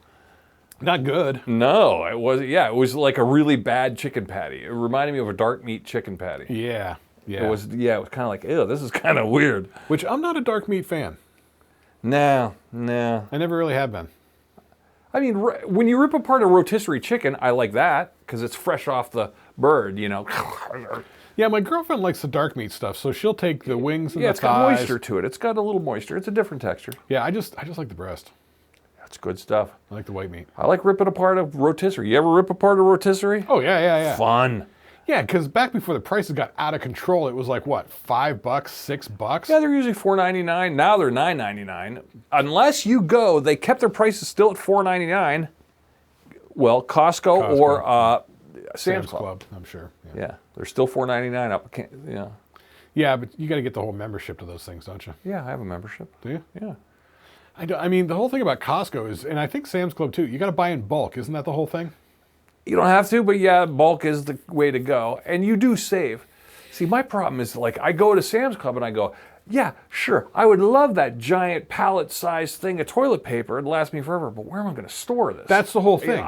Not good. No, it was like a really bad chicken patty. It reminded me of a dark meat chicken patty. Yeah, yeah. It was kind of like, ew, this is kind of weird. Which I'm not a dark meat fan. No. I never really have been. I mean, when you rip apart a rotisserie chicken, I like that because it's fresh off the bird, you know. Yeah, my girlfriend likes the dark meat stuff, so she'll take the wings and Yeah, the it's got thighs. moisture to it. It's got a little moisture. It's a different texture. Yeah, I just like the breast. That's good stuff. I like the white meat. I like ripping apart a rotisserie. You ever rip apart a rotisserie? Oh yeah. Fun. Yeah, because back before the prices got out of control, it was like what, $5, $6? Yeah, they're usually $4.99. Now they're $9.99. Unless you go, they kept their prices still at $4.99. Well, Costco. Or Sam's Club. I'm sure. Yeah, they're still $4.99 up. Yeah. Yeah, but you got to get the whole membership to those things, don't you? Yeah, I have a membership. Do you? Yeah. I mean, the whole thing about Costco is, and I think Sam's Club too, you got to buy in bulk. Isn't that the whole thing? You don't have to, but yeah, bulk is the way to go. And you do save. See, my problem is like I go to Sam's Club and I go, yeah, sure, I would love that giant pallet-sized thing of toilet paper. It'd last me forever, but where am I going to store this? That's the whole thing. You know,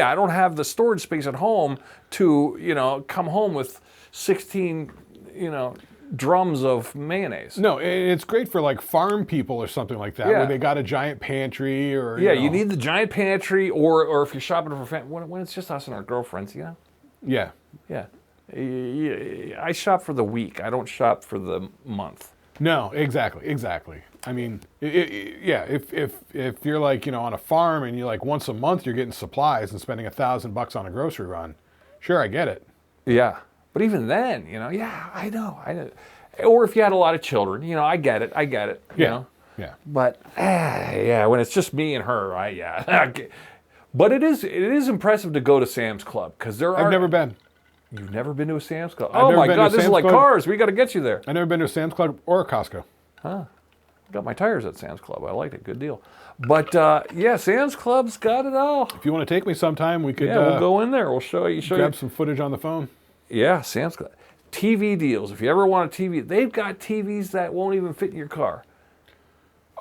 I don't have the storage space at home to, you know, come home with 16, you know, drums of mayonnaise. No, it's great for like farm people or something like that, where they got a giant pantry or you need the giant pantry, or if you're shopping for family, when it's just us and our girlfriends, you know. Yeah. I shop for the week. I don't shop for the month. No, exactly. I mean, if you're like, you know, on a farm and you like once a month you're getting supplies and spending $1,000 on a grocery run, sure, I get it. Yeah, but even then, you know, I know. Or if you had a lot of children, you know, I get it. You know? Yeah. But when it's just me and her, But it is impressive to go to Sam's Club because I've never been. You've never been to a Sam's Club? I've Oh never my been God, to this is Sam's like Club. cars. We got to get you there. I've never been to a Sam's Club or a Costco. Got my tires at Sam's Club. I liked it. Good deal. But Sam's Club's got it all. If you want to take me sometime, we could we'll go in there. We'll show you. Grab some footage on the phone. Yeah, Sam's Club. TV deals. If you ever want a TV, they've got TVs that won't even fit in your car.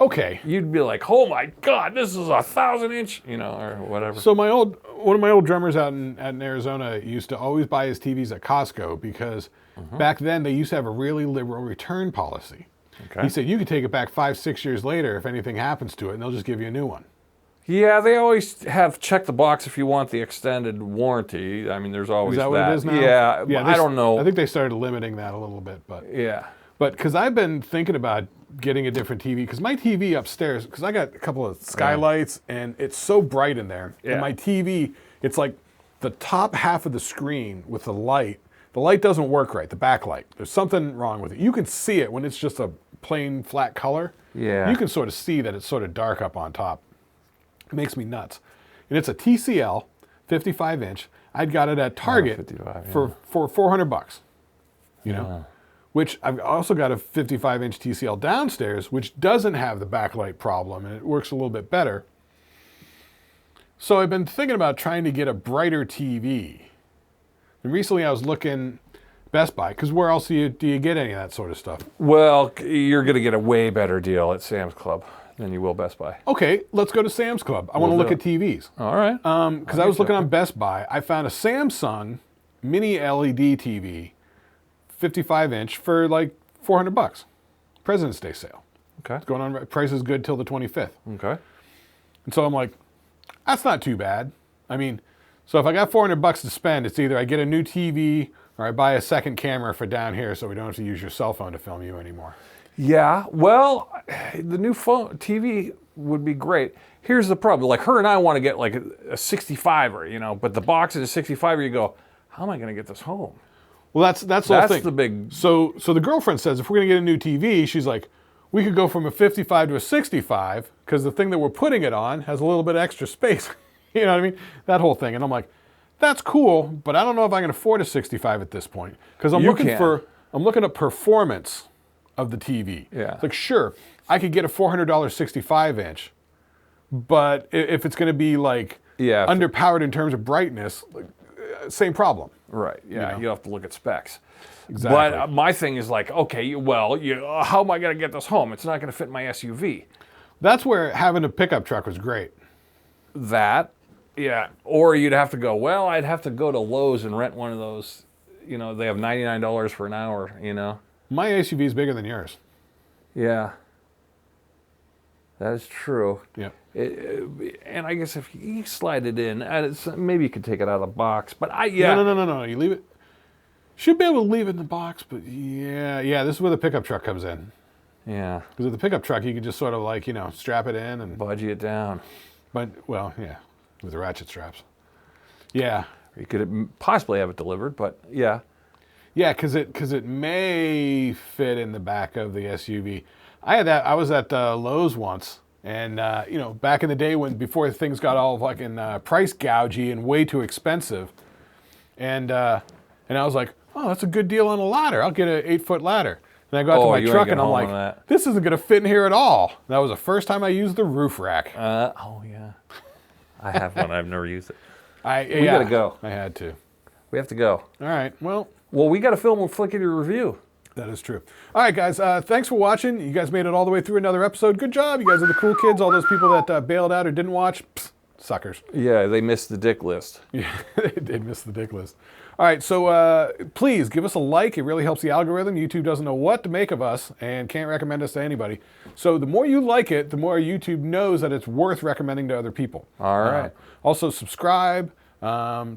Okay. You'd be like, oh my God, this is 1,000-inch, you know, or whatever. So one of my old drummers out in Arizona used to always buy his TVs at Costco because back then they used to have a really liberal return policy. Okay. He said you could take it back 5-6 years later if anything happens to it, and they'll just give you a new one. Yeah, they always have check the box if you want the extended warranty. I mean, there's always Is that what it is now? Yeah, I don't know. I think they started limiting that a little bit, but yeah. But because I've been thinking about getting a different TV, because my TV upstairs, because I got a couple of skylights, and it's so bright in there. Yeah. And my TV, it's like the top half of the screen with the light. The light doesn't work right, the backlight. There's something wrong with it. You can see it when it's just a plain flat color. Yeah. You can sort of see that it's sort of dark up on top. It makes me nuts. And it's a TCL, 55-inch. I'd got it at Target 55, yeah. for $400. You know? Which I've also got a 55-inch TCL downstairs, which doesn't have the backlight problem, and it works a little bit better. So I've been thinking about trying to get a brighter TV. And recently I was looking Best Buy, because where else do you get any of that sort of stuff? Well, you're going to get a way better deal at Sam's Club than you will Best Buy. Okay, let's go to Sam's Club. I want to look at TVs. All right. Because I was looking on Best Buy. I found a Samsung mini LED TV, 55-inch, for like $400. President's Day sale. Okay. It's going on. Price is good till the 25th. Okay. And so I'm like, that's not too bad. I mean, so if I got $400 to spend, it's either I get a new TV or I buy a second camera for down here so we don't have to use your cell phone to film you anymore. Yeah, well, the new phone TV would be great. Here's the problem. Like her and I want to get like a 65er, you know, but the box is a 65er, you go, how am I going to get this home? Well, that's the whole thing. That's the big... So the girlfriend says if we're going to get a new TV, she's like, we could go from a 55 to a 65 because the thing that we're putting it on has a little bit extra space. You know what I mean? That whole thing. And I'm like, that's cool, but I don't know if I can afford a 65 at this point because I'm looking at performance of the TV. Yeah. It's like, sure, I could get a $400 65-inch, but if it's going to be like underpowered in terms of brightness, like, same problem. Right. Yeah. You have to look at specs. Exactly. But my thing is like, okay, well, how am I going to get this home? It's not going to fit in my SUV. That's where having a pickup truck was great. That, yeah. Or you'd have to go, well, I'd have to go to Lowe's and rent one of those, you know, they have $99 for an hour, you know. My SUV is bigger than yours. Yeah. That is true. Yeah. And I guess if you slide it in, maybe you could take it out of the box. But No. You leave it. Should be able to leave it in the box, but yeah. This is where the pickup truck comes in. Yeah. Because with the pickup truck, you can just sort of like, strap it in and Budgie it down. But yeah, with the ratchet straps. Yeah. You could possibly have it delivered, but yeah. Yeah, because it may fit in the back of the SUV. I had that. I was at Lowe's once, and back in the day before things got all fucking price gougy and way too expensive, and I was like, oh, that's a good deal on a ladder. I'll get an 8-foot ladder. And I got to my truck and I'm like, this isn't gonna fit in here at all. And that was the first time I used the roof rack. Oh yeah, I have one. I've never used it. We gotta go. I had to. We have to go. All right. Well, we got to film a Shlicketty review. That is true. All right, guys. Thanks for watching. You guys made it all the way through another episode. Good job. You guys are the cool kids. All those people that bailed out or didn't watch, suckers. Yeah, they missed the dick list. Yeah, they did miss the dick list. All right, so please give us a like. It really helps the algorithm. YouTube doesn't know what to make of us and can't recommend us to anybody. So the more you like it, the more YouTube knows that it's worth recommending to other people. All right. Also, subscribe.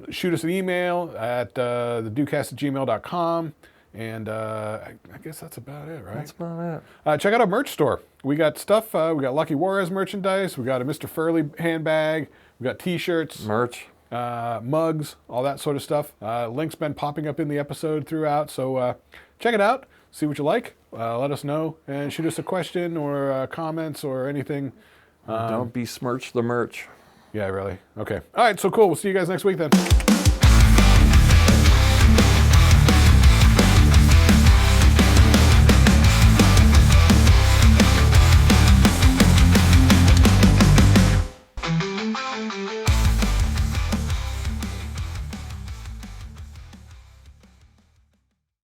Shoot us an email at thedoocast@gmail.com. And I guess that's about it, right? That's about it. Check out our merch store. We got stuff. We got Lucky Juarez merchandise. We got a Mr. Furley handbag. We got T-shirts. Merch. Mugs, all that sort of stuff. Links been popping up in the episode throughout. So check it out. See what you like. Let us know. And shoot us a question or comments or anything. Don't besmirch the merch. Yeah, really. Okay. All right, so cool. We'll see you guys next week then.